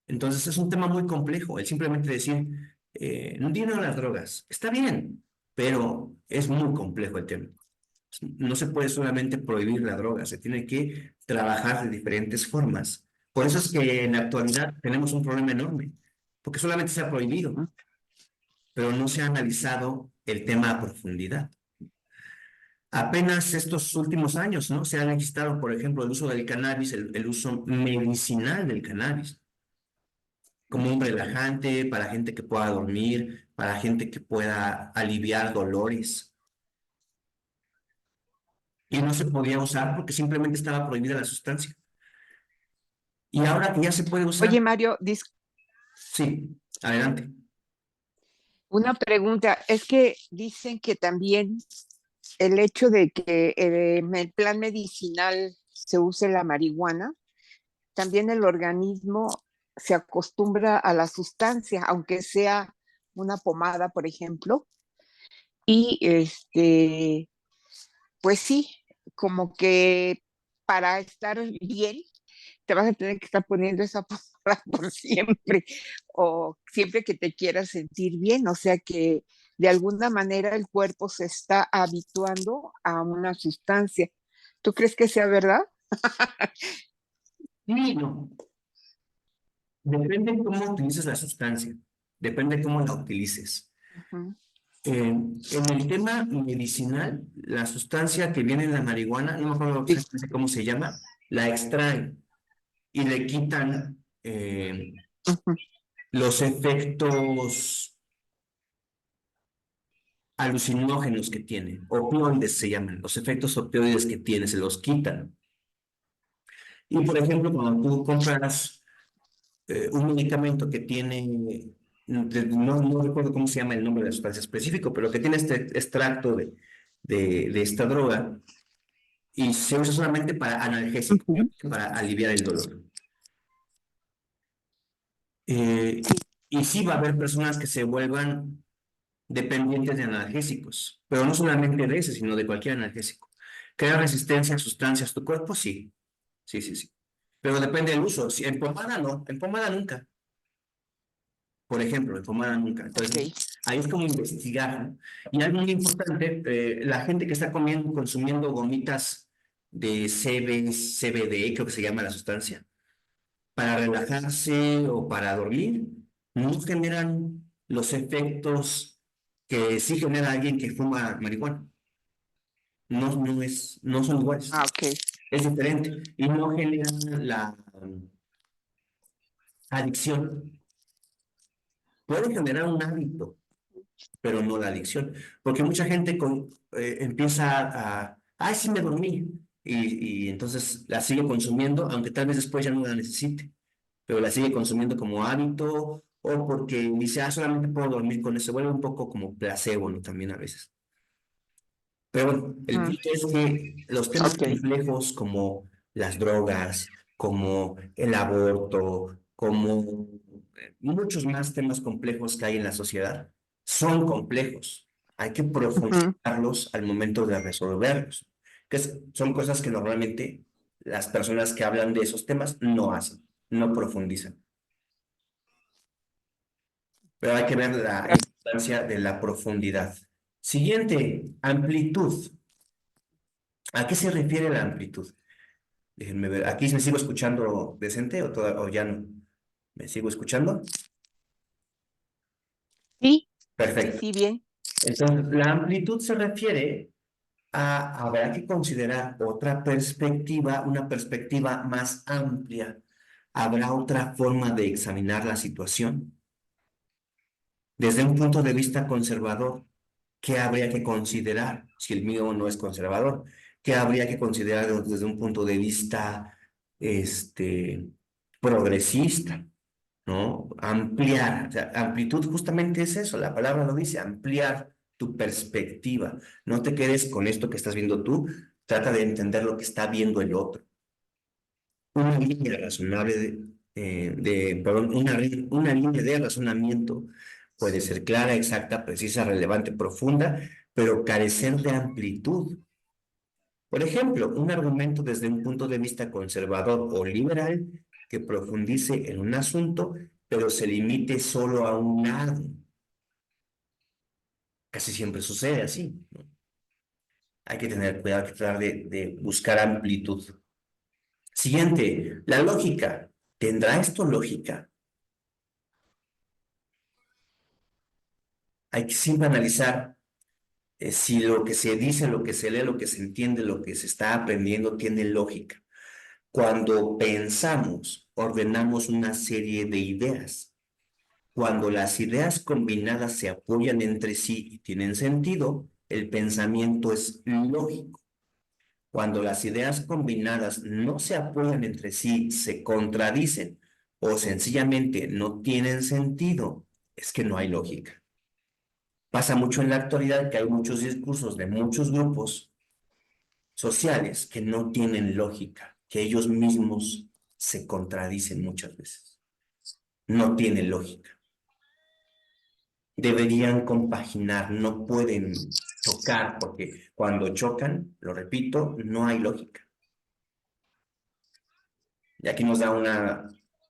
Entonces es un tema muy complejo, el simplemente decir, no tiene las drogas, está bien, pero es muy complejo el tema. No se puede solamente prohibir la droga, se tiene que trabajar de diferentes formas. Por eso es que en la actualidad tenemos un problema enorme, porque solamente se ha prohibido, pero no se ha analizado el tema a profundidad. Apenas estos últimos años, ¿no? Se ha registrado, por ejemplo, el uso del cannabis, el uso medicinal del cannabis, como un relajante para gente que pueda dormir, para gente que pueda aliviar dolores. Y no se podía usar porque simplemente estaba prohibida la sustancia. Y ahora que ya se puede Oye, usar, Mario, sí, adelante. una pregunta. Es que dicen que también el hecho de que en el plan medicinal se use la marihuana, también el organismo se acostumbra a la sustancia, aunque sea una pomada, por ejemplo, y pues sí, como que para estar bien te vas a tener que estar poniendo esa pomada por siempre o siempre que te quieras sentir bien, o sea que de alguna manera el cuerpo se está habituando a una sustancia. ¿Tú crees que sea verdad? Sí, no. Depende de cómo utilices la sustancia, depende de cómo la utilices. Ujú. En el tema medicinal, la sustancia que viene en la marihuana, no me acuerdo Sí. exactamente cómo se llama, la extraen y le quitan Ujú. los efectos alucinógenos que tiene, opioides se llaman, los efectos opioides que tiene, se los quitan. Y por ejemplo, cuando tú compras un medicamento que tiene, no recuerdo cómo se llama el nombre de la sustancia específico, pero que tiene este extracto de esta droga y se usa solamente para analgésico, Ujú. para aliviar el dolor. Eh, y sí va a haber personas que se vuelvan dependientes de analgésicos, pero no solamente de ese, sino de cualquier analgésico. ¿Crea resistencia a sustancias tu cuerpo? Sí, sí, sí, sí. Pero depende del uso. Si en pomada no, en pomada nunca. Por ejemplo, en pomada nunca. Ok. Entonces, ahí es como investigar, ¿no? Y algo muy importante, la gente que está comiendo, consumiendo gomitas de CBD, creo que se llama la sustancia, para relajarse o para dormir, no generan los efectos que sí genera alguien que fuma marihuana. No son iguales, Ah, ok. es diferente y no generan la adicción. Puede generar un hábito, pero no la adicción, porque mucha gente empieza ay, sí me dormí, y entonces la sigue consumiendo, aunque tal vez después ya no la necesite, pero la sigue consumiendo como hábito o porque dice, ah, solamente puedo dormir con eso, se vuelve un poco como placebo, ¿no? También a veces. Pero bueno, el Mm, punto es que los temas ok. complejos como las drogas, como el aborto, como muchos más temas complejos que hay en la sociedad, son complejos. Hay que Ujú. profundizarlos al momento de resolverlos, son cosas que normalmente las personas que hablan de esos temas no hacen, no profundizan. Pero hay que ver la importancia de la profundidad. Siguiente, amplitud. ¿A qué se refiere la amplitud? Déjenme ver. ¿Aquí me sigo escuchando decente o ya no? ¿Me sigo escuchando? Sí, sí, Perfecto. sí, bien. Entonces, la amplitud se refiere habrá que considerar otra perspectiva, una perspectiva más amplia. Habrá otra forma de examinar la situación. Desde un punto de vista conservador, ¿qué habría que considerar si el mío no es conservador? ¿Qué habría que considerar desde un punto de vista este, progresista? ¿No? Ampliar, o sea, amplitud justamente es eso, la palabra lo dice, ampliar tu perspectiva. No te quedes con esto que estás viendo tú, Trata de entender lo que está viendo el otro. Una línea razonable perdón, una línea de razonamiento puede ser clara, exacta, precisa, relevante, profunda, pero carecer de amplitud. Por ejemplo, un argumento desde un punto de vista conservador o liberal que profundice en un asunto, pero se limite solo a un lado. Casi siempre sucede así, ¿no? Hay que tener cuidado, hay que tratar de buscar amplitud. Siguiente, la lógica. ¿Tendrá esto lógica? Hay que siempre analizar si lo que se dice, lo que se lee, lo que se entiende, lo que se está aprendiendo tiene lógica. Cuando pensamos, ordenamos una serie de ideas. Cuando las ideas combinadas se apoyan entre sí y tienen sentido, el pensamiento es lógico. Cuando las ideas combinadas no se apoyan entre sí, se contradicen o sencillamente no tienen sentido, es que no hay lógica. Pasa mucho en la actualidad que hay muchos discursos de muchos grupos sociales que no tienen lógica, que ellos mismos se contradicen muchas veces. No tienen lógica. Deberían compaginar, no pueden chocar, porque cuando chocan, lo repito, no hay lógica. Y aquí nos da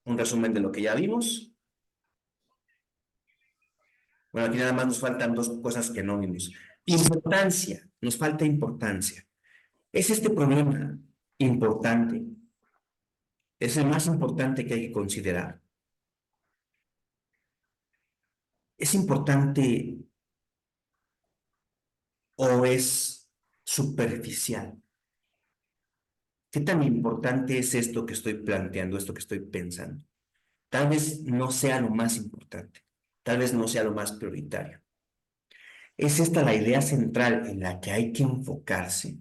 un resumen de lo que ya vimos. Bueno, aquí nada más nos faltan dos cosas que no vimos. Importancia, nos falta importancia. ¿Es este problema importante? Es el más importante que hay que considerar. ¿Es importante o es superficial? ¿Qué tan importante es esto que estoy planteando, esto que estoy pensando? Tal vez no sea lo más importante, tal vez no sea lo más prioritario. ¿Es esta la idea central en la que hay que enfocarse?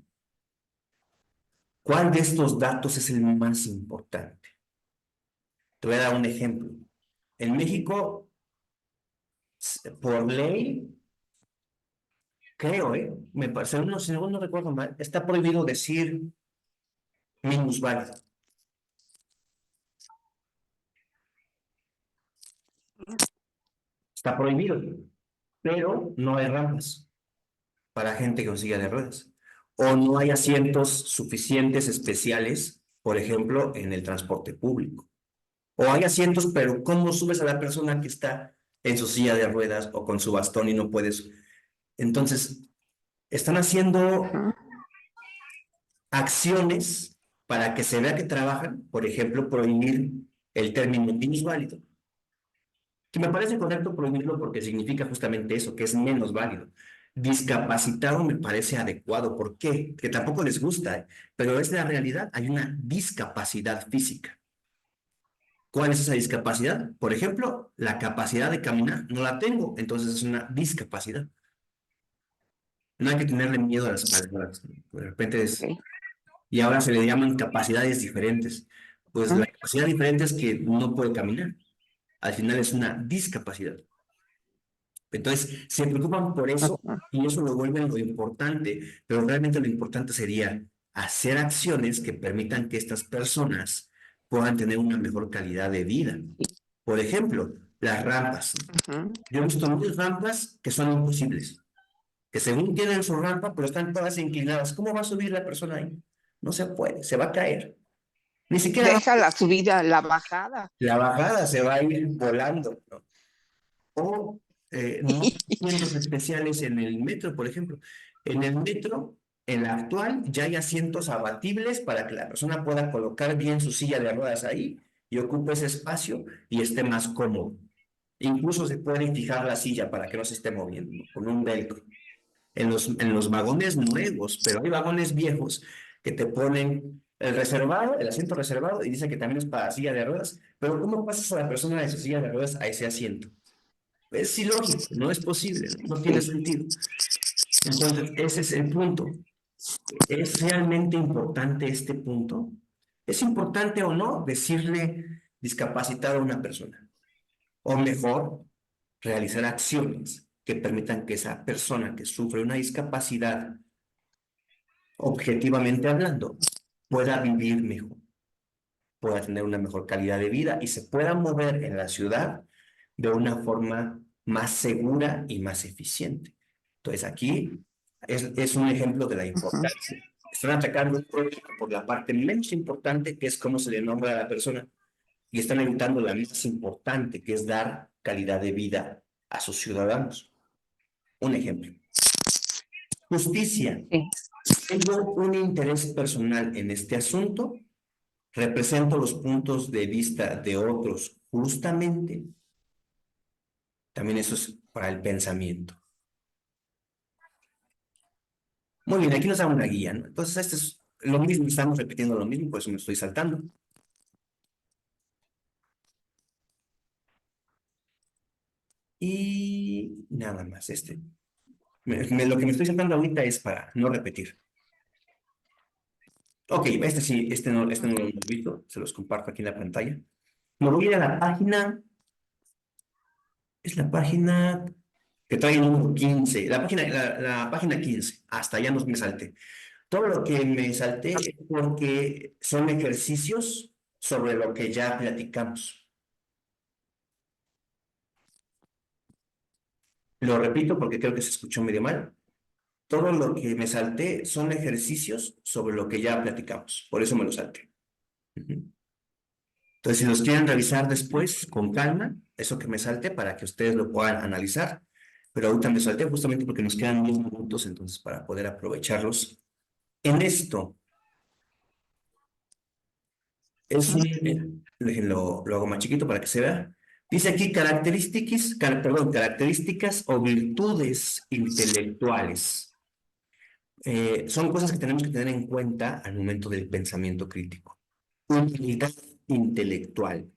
¿Cuál de estos datos es el más importante? Te voy a dar un ejemplo. En México, por ley, creo, me parece, si no recuerdo mal, está prohibido decir minusválido. Está prohibido, pero no hay rampas para gente con silla de ruedas. O no hay asientos suficientes especiales, por ejemplo, en el transporte público. O hay asientos, pero ¿cómo subes a la persona que está en su silla de ruedas o con su bastón y no puedes? Entonces, están haciendo Ajá. acciones para que se vea que trabajan, por ejemplo, prohibir el término minusválido. Que me parece correcto prohibirlo porque significa justamente eso, que es menos válido. Discapacitado me parece adecuado. ¿Por qué? Que tampoco les gusta, pero es la realidad. Hay una discapacidad física. ¿Cuál es esa discapacidad? Por ejemplo, la capacidad de caminar. No la tengo, entonces es una discapacidad. No hay que tenerle miedo a las palabras. De repente es... Ok. Y ahora se le llaman capacidades diferentes. Pues la capacidad diferente es que no puede caminar. Al final es una discapacidad. Entonces, se preocupan por eso Ajá. y eso lo vuelven lo importante, pero realmente lo importante sería hacer acciones que permitan que estas personas puedan tener una mejor calidad de vida. Por ejemplo, las rampas. Ajá. Yo he visto muchas rampas que son imposibles, que según tienen su rampa, pero están todas inclinadas. ¿Cómo va a subir la persona ahí? No se puede, se va a caer. Ni siquiera Deja la subida, la bajada. la bajada se va a ir volando, ¿no? O no asientos especiales en el metro, por ejemplo. En el metro, en la actual, ya hay asientos abatibles para que la persona pueda colocar bien su silla de ruedas ahí y ocupe ese espacio y esté más cómodo. Incluso se puede fijar la silla para que no se esté moviendo, ¿no? Con un velcro. En los vagones nuevos, pero hay vagones viejos que te ponen el reservado, el asiento reservado, y dice que también es para silla de ruedas, pero ¿cómo pasas a la persona de su silla de ruedas a ese asiento? Es ilógico, no es posible, no tiene Sí. sentido. Entonces, ese es el punto. ¿Es realmente importante este punto? ¿Es importante o no decirle discapacitado a una persona? O mejor, realizar acciones que permitan que esa persona que sufre una discapacidad objetivamente hablando, pueda vivir mejor, pueda tener una mejor calidad de vida y se pueda mover en la ciudad de una forma más segura y más eficiente. Entonces aquí es un ejemplo de la importancia. Están atacando un problema por la parte menos importante, que es cómo se le nombra a la persona, y están evitando la más importante, que es dar calidad de vida a sus ciudadanos. Un ejemplo. Justicia. Sí. Tengo un interés personal en este asunto, represento los puntos de vista de otros justamente. También eso es para el pensamiento. Muy bien, aquí nos da una guía, ¿no? Entonces, este es lo mismo, estamos repitiendo lo mismo, por eso me estoy saltando. Y nada más, lo que me estoy saltando ahorita es para no repetir. Ok, este sí, este no lo hemos visto, se los comparto aquí en la pantalla. Me voy a ir a la página, es la página que trae el número 15, la página 15, hasta allá me salté. Todo lo que me salté es porque son ejercicios sobre lo que ya platicamos. Lo repito porque creo que se escuchó medio mal. Todo lo que me salté son ejercicios sobre lo que ya platicamos. Por eso me lo salté. Entonces, si los quieren revisar después, con calma, eso que me salte para que ustedes lo puedan analizar. Pero ahorita me salté justamente porque nos quedan 10 minutos, entonces, para poder aprovecharlos. En esto, lo hago más chiquito para que se vea. Dice aquí características o virtudes intelectuales. Son cosas que tenemos que tener en cuenta al momento del pensamiento crítico. Humildad intelectual.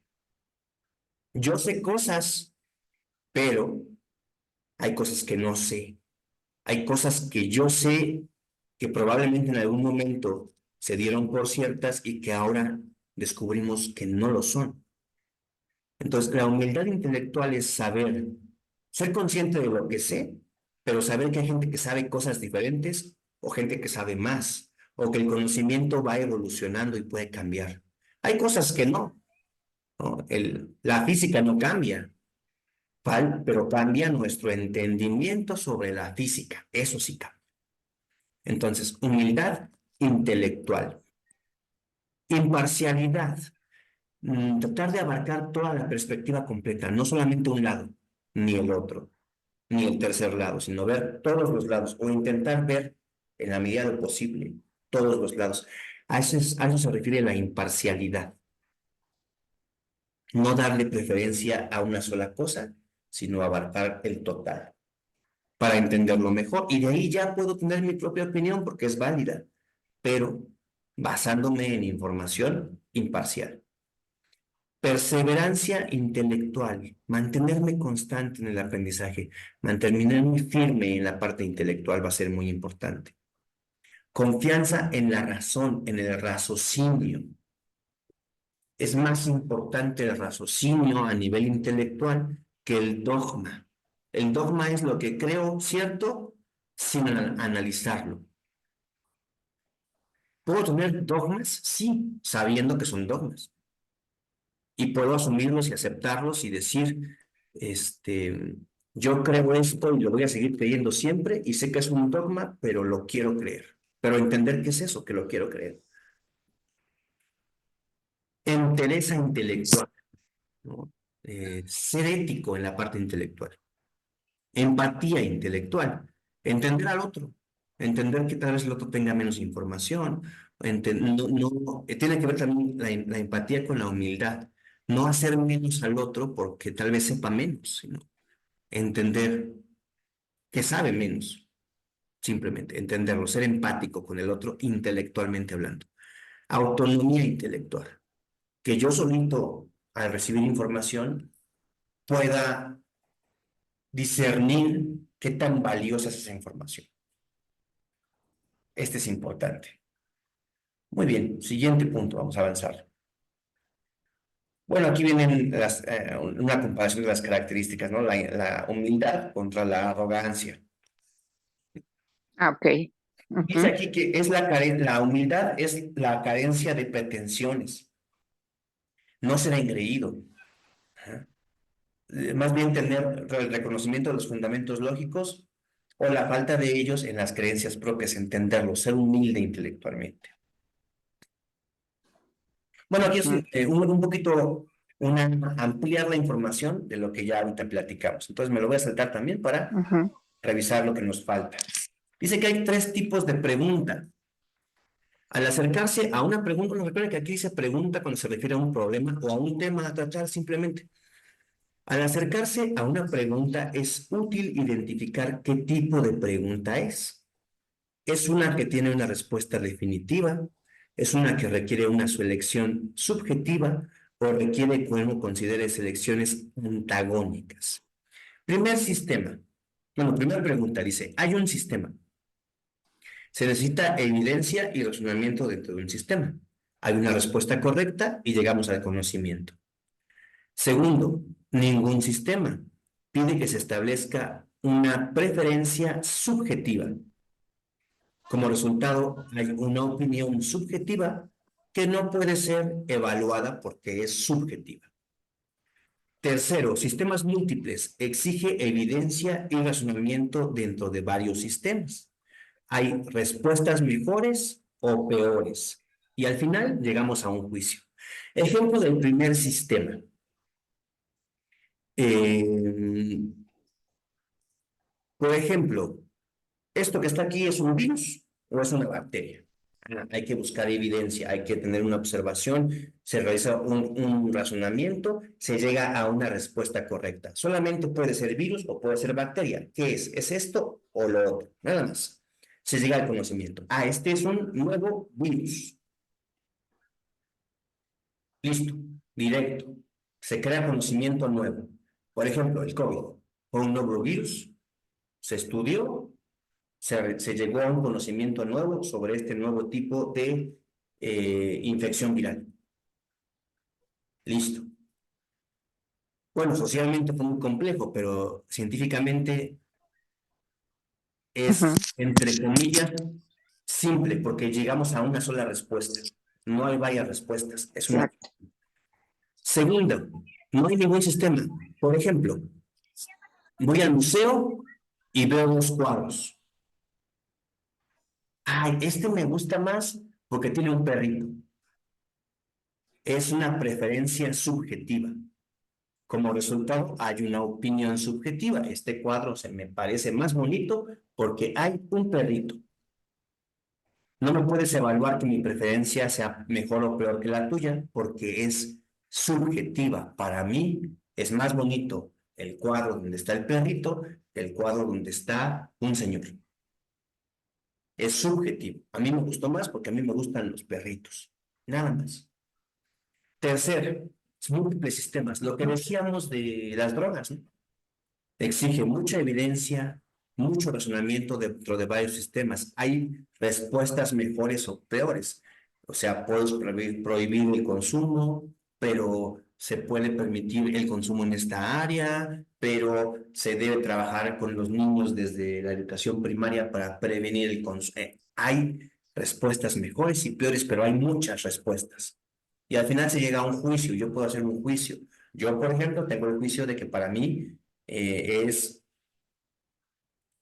Yo sé cosas, pero hay cosas que no sé. Hay cosas que yo sé que probablemente en algún momento se dieron por ciertas y que ahora descubrimos que no lo son. Entonces, la humildad intelectual es saber, ser consciente de lo que sé, pero saber que hay gente que sabe cosas diferentes o gente que sabe más, o que el conocimiento va evolucionando y puede cambiar. Hay cosas que no, ¿no? La física no cambia, pero cambia nuestro entendimiento sobre la física. Eso sí cambia. Entonces, humildad intelectual. Imparcialidad. Tratar de abarcar toda la perspectiva completa, no solamente un lado, ni el otro, ni el tercer lado, sino ver todos los lados o intentar ver en la medida de lo posible todos los lados. A eso se refiere la imparcialidad. No darle preferencia a una sola cosa, sino abarcar el total para entenderlo mejor. Y de ahí ya puedo tener mi propia opinión porque es válida, pero basándome en información imparcial. Perseverancia intelectual, mantenerme constante en el aprendizaje, mantenerme firme en la parte intelectual va a ser muy importante. Confianza en la razón, en el raciocinio. Es más importante el raciocinio a nivel intelectual que el dogma. El dogma es lo que creo cierto sin analizarlo. ¿Puedo tener dogmas? Sí, sabiendo que son dogmas. Y puedo asumirlos y aceptarlos y decir, yo creo esto y lo voy a seguir creyendo siempre y sé que es un dogma, pero lo quiero creer. Pero entender qué es eso, que lo quiero creer. Entereza intelectual, ¿no? Ser ético en la parte intelectual. Empatía intelectual. Entender al otro. Entender que tal vez el otro tenga menos información. Tiene que ver también la empatía con la humildad. No hacer menos al otro porque tal vez sepa menos, sino entender que sabe menos. Simplemente entenderlo, ser empático con el otro intelectualmente hablando. Autonomía intelectual. Que yo solito, al recibir información, pueda discernir qué tan valiosa es esa información. Este es importante. Muy bien, siguiente punto, vamos a avanzar. Bueno, aquí vienen una comparación de las características, ¿no? La humildad contra la arrogancia. Ah, ok. Dice aquí que es la humildad es la carencia de pretensiones, no ser engreído. Ajá. Más bien tener el reconocimiento de los fundamentos lógicos o la falta de ellos en las creencias propias, entenderlos, ser humilde intelectualmente. Bueno, aquí es un poquito ampliar la información de lo que ya ahorita platicamos. Entonces me lo voy a saltar también para revisar lo que nos falta. Dice que hay 3 tipos de pregunta. Al acercarse a una pregunta, no recuerden que aquí dice pregunta cuando se refiere a un problema o a un tema a tratar simplemente. Al acercarse a una pregunta es útil identificar qué tipo de pregunta es. ¿Es una que tiene una respuesta definitiva? ¿Es una que requiere una selección subjetiva o requiere que uno considere selecciones antagónicas? Primer sistema. Bueno, primera pregunta dice, hay un sistema. Se necesita evidencia y razonamiento dentro de un sistema. Hay una respuesta correcta y llegamos al conocimiento. Segundo, ningún sistema pide que se establezca una preferencia subjetiva. Como resultado, hay una opinión subjetiva que no puede ser evaluada porque es subjetiva. Tercero, sistemas múltiples exige evidencia y razonamiento dentro de varios sistemas. Hay respuestas mejores o peores. Y al final llegamos a un juicio. Ejemplo del primer sistema. Por ejemplo, ¿esto que está aquí es un virus o es una bacteria? Hay que buscar evidencia, hay que tener una observación, se realiza un razonamiento, se llega a una respuesta correcta. Solamente puede ser virus o puede ser bacteria. ¿Qué es? ¿Es esto o lo otro? Nada más. Se llega al conocimiento. Ah, este es un nuevo virus. Listo, directo. Se crea conocimiento nuevo. Por ejemplo, el COVID fue un nuevo virus. Se estudió, se llegó a un conocimiento nuevo sobre este nuevo tipo de infección viral. Listo. Bueno, socialmente fue muy complejo, pero científicamente es, entre comillas, simple, porque llegamos a una sola respuesta. No hay varias respuestas. Es una. Segunda, no hay ningún sistema. Por ejemplo, voy al museo y veo 2 cuadros. Ay, este me gusta más porque tiene un perrito. Es una preferencia subjetiva. Como resultado, hay una opinión subjetiva. Este cuadro se me parece más bonito porque hay un perrito. No me puedes evaluar que mi preferencia sea mejor o peor que la tuya porque es subjetiva. Para mí es más bonito el cuadro donde está el perrito que el cuadro donde está un señor. Es subjetivo. A mí me gustó más porque a mí me gustan los perritos. Nada más. Tercer, múltiples sistemas. Lo que decíamos de las drogas, ¿no? Exige mucha evidencia, mucho razonamiento dentro de varios sistemas. Hay respuestas mejores o peores. O sea, puedes prohibir el consumo, pero se puede permitir el consumo en esta área, pero se debe trabajar con los niños desde la educación primaria para prevenir el consumo. Hay respuestas mejores y peores, pero hay muchas respuestas. Y al final se llega a un juicio. Yo puedo hacer un juicio. Yo, por ejemplo, tengo el juicio de que para mí es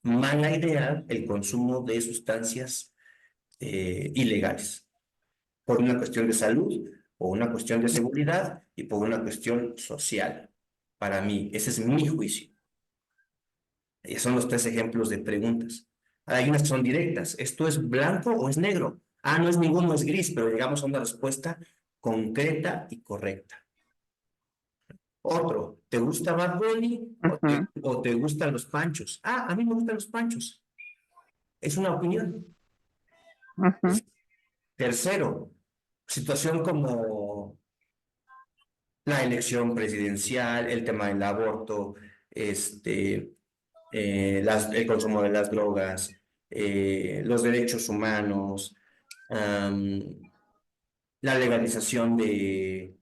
mala idea el consumo de sustancias ilegales por una cuestión de salud o una cuestión de seguridad y por una cuestión social. Para mí, ese es mi juicio. Y son los 3 ejemplos de preguntas. Hay unas que son directas. ¿Esto es blanco o es negro? Ah, no es ninguno, es gris, pero llegamos a una respuesta concreta y correcta. Otro, ¿te gusta Bad Bunny o te gustan los panchos? Ah, a mí me gustan los panchos. Es una opinión. Tercero, situación como la elección presidencial, el tema del aborto, el consumo de las drogas, los derechos humanos, la legalización de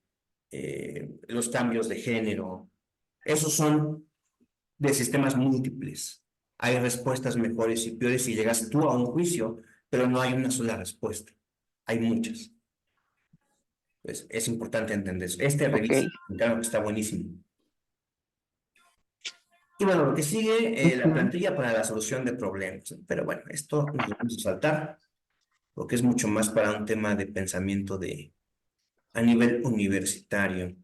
los cambios de género. Esos son de sistemas múltiples. Hay respuestas mejores y peores y llegas tú a un juicio pero no hay una sola respuesta. Hay muchas. Pues es importante entender eso. Revisa, claro que está buenísimo. Y bueno, lo que sigue, la plantilla para la solución de problemas. Pero bueno, esto lo vamos a saltar, porque es mucho más para un tema de pensamiento a nivel universitario.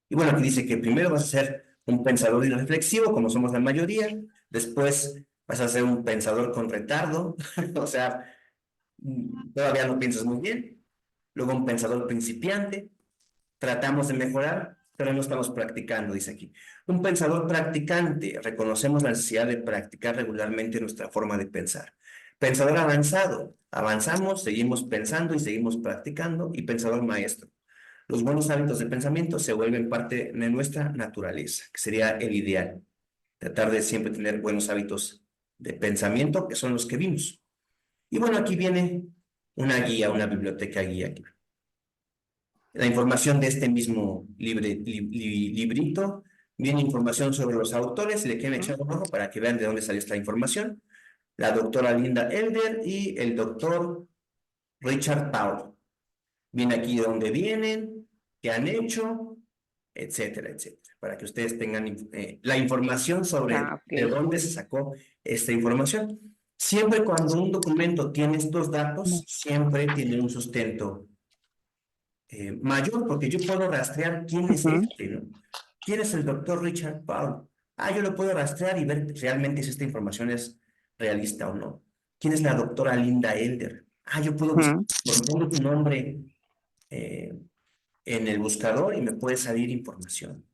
Y bueno, aquí dice que primero vas a ser un pensador irreflexivo, como somos la mayoría. Después vas a ser un pensador con retardo, o sea, todavía no piensas muy bien. Luego un pensador principiante. Tratamos de mejorar, pero no estamos practicando, dice aquí. Un pensador practicante. Reconocemos la necesidad de practicar regularmente nuestra forma de pensar. Pensador avanzado. Avanzamos, seguimos pensando y seguimos practicando. Y pensador maestro. Los buenos hábitos de pensamiento se vuelven parte de nuestra naturaleza, que sería el ideal. Tratar de siempre tener buenos hábitos de pensamiento, que son los que vimos. Y bueno, aquí viene una guía, una biblioteca guía. La información de este mismo librito, viene información sobre los autores, si le quieren echar un ojo para que vean de dónde salió esta información. La doctora Linda Elder y el doctor Richard Powell. Viene aquí de dónde vienen, qué han hecho, etcétera, etcétera, para que ustedes tengan la información sobre de dónde se sacó esta información. Siempre cuando un documento tiene estos datos, siempre tiene un sustento mayor, porque yo puedo rastrear quién es este, ¿no? ¿Quién es el doctor Richard Powell? Yo lo puedo rastrear y ver realmente si esta información es realista o no. ¿Quién es la doctora Linda Elder? Yo puedo buscar, pongo tu nombre en el buscador y me puede salir información.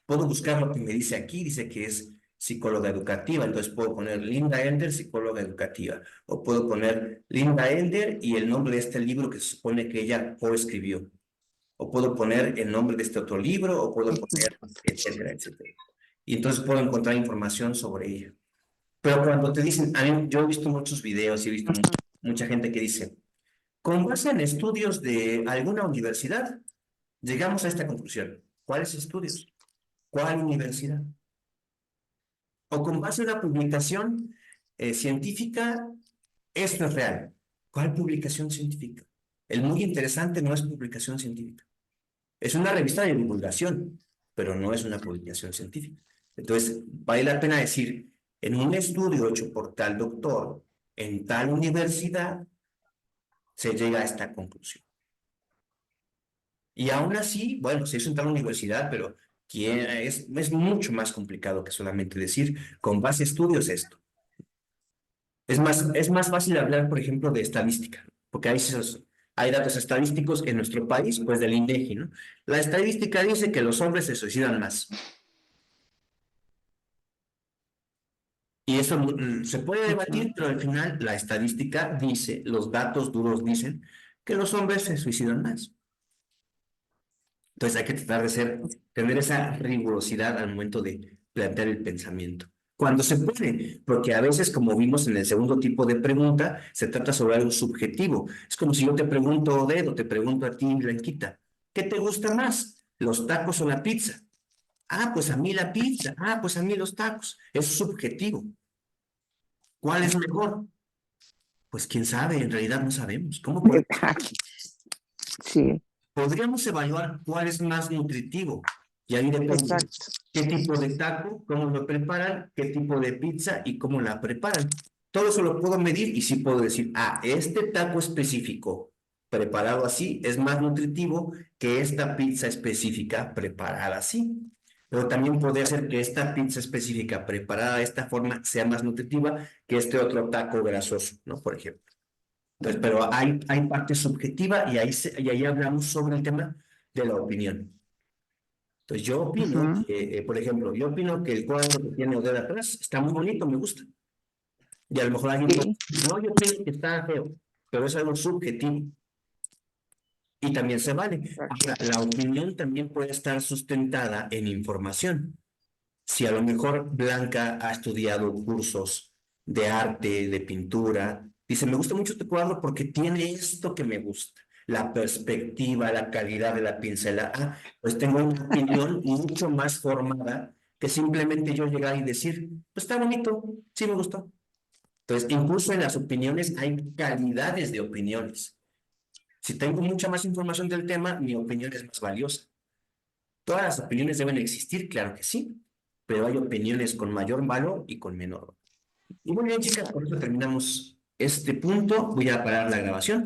Puedo buscar lo que me dice aquí, dice que es psicóloga educativa, entonces puedo poner Linda Elder, psicóloga educativa, o puedo poner Linda Elder y el nombre de este libro que se supone que ella coescribió, o puedo poner el nombre de este otro libro, o puedo poner, etcétera, etcétera. Y entonces puedo encontrar información sobre ella. Pero cuando te dicen, yo he visto muchos videos y he visto mucha gente que dice, con base en estudios de alguna universidad, llegamos a esta conclusión. ¿Cuáles estudios? ¿Cuál universidad? O con base en una publicación científica, esto es real. ¿Cuál publicación científica? El muy interesante no es publicación científica. Es una revista de divulgación, pero no es una publicación científica. Entonces, vale la pena decir, en un estudio hecho por tal doctor, en tal universidad, se llega a esta conclusión. Y aún así, bueno, se hizo en tal universidad, pero es mucho más complicado que solamente decir, con base a estudios esto. Es más fácil hablar, por ejemplo, de estadística, porque hay datos estadísticos en nuestro país, pues del INEGI, ¿no? La estadística dice que los hombres se suicidan más. Y eso se puede debatir, pero al final la estadística dice, los datos duros dicen, que los hombres se suicidan más. Entonces hay que tratar de tener esa rigurosidad al momento de plantear el pensamiento. Cuando se puede, porque a veces, como vimos en el segundo tipo de pregunta, se trata sobre algo subjetivo. Es como si yo te pregunto, Dedo, te pregunto a ti, Blanquita, ¿qué te gusta más, los tacos o la pizza? Pues a mí la pizza. Pues a mí los tacos. Es subjetivo. ¿Cuál es mejor? Pues quién sabe, en realidad no sabemos. ¿Cómo podemos? Sí. Podríamos evaluar cuál es más nutritivo. Y ahí depende qué tipo de taco, cómo lo preparan, qué tipo de pizza y cómo la preparan. Todo eso lo puedo medir y sí puedo decir, este taco específico preparado así es más nutritivo que esta pizza específica preparada así. Pero también podría ser que esta pizza específica preparada de esta forma sea más nutritiva que este otro taco grasoso, ¿no? Por ejemplo. Entonces, pero hay parte subjetiva y ahí hablamos sobre el tema de la opinión. Entonces, yo opino que, por ejemplo, yo opino que el cuadro que tiene Oded atrás está muy bonito, me gusta. Y a lo mejor alguien puede decir, no, yo opino que está feo, pero es algo subjetivo. Y también se vale. Ahora, la opinión también puede estar sustentada en información. Si a lo mejor Blanca ha estudiado cursos de arte, de pintura, dice, me gusta mucho este cuadro porque tiene esto que me gusta, la perspectiva, la calidad de la pincelada, pues tengo una opinión mucho más formada que simplemente yo llegar y decir, pues está bonito, sí me gustó. Entonces, incluso en las opiniones hay calidades de opiniones. Si tengo mucha más información del tema, mi opinión es más valiosa. ¿Todas las opiniones deben existir? Claro que sí, pero hay opiniones con mayor valor y con menor valor. Y muy bien, chicas, con eso terminamos este punto. Voy a parar la grabación.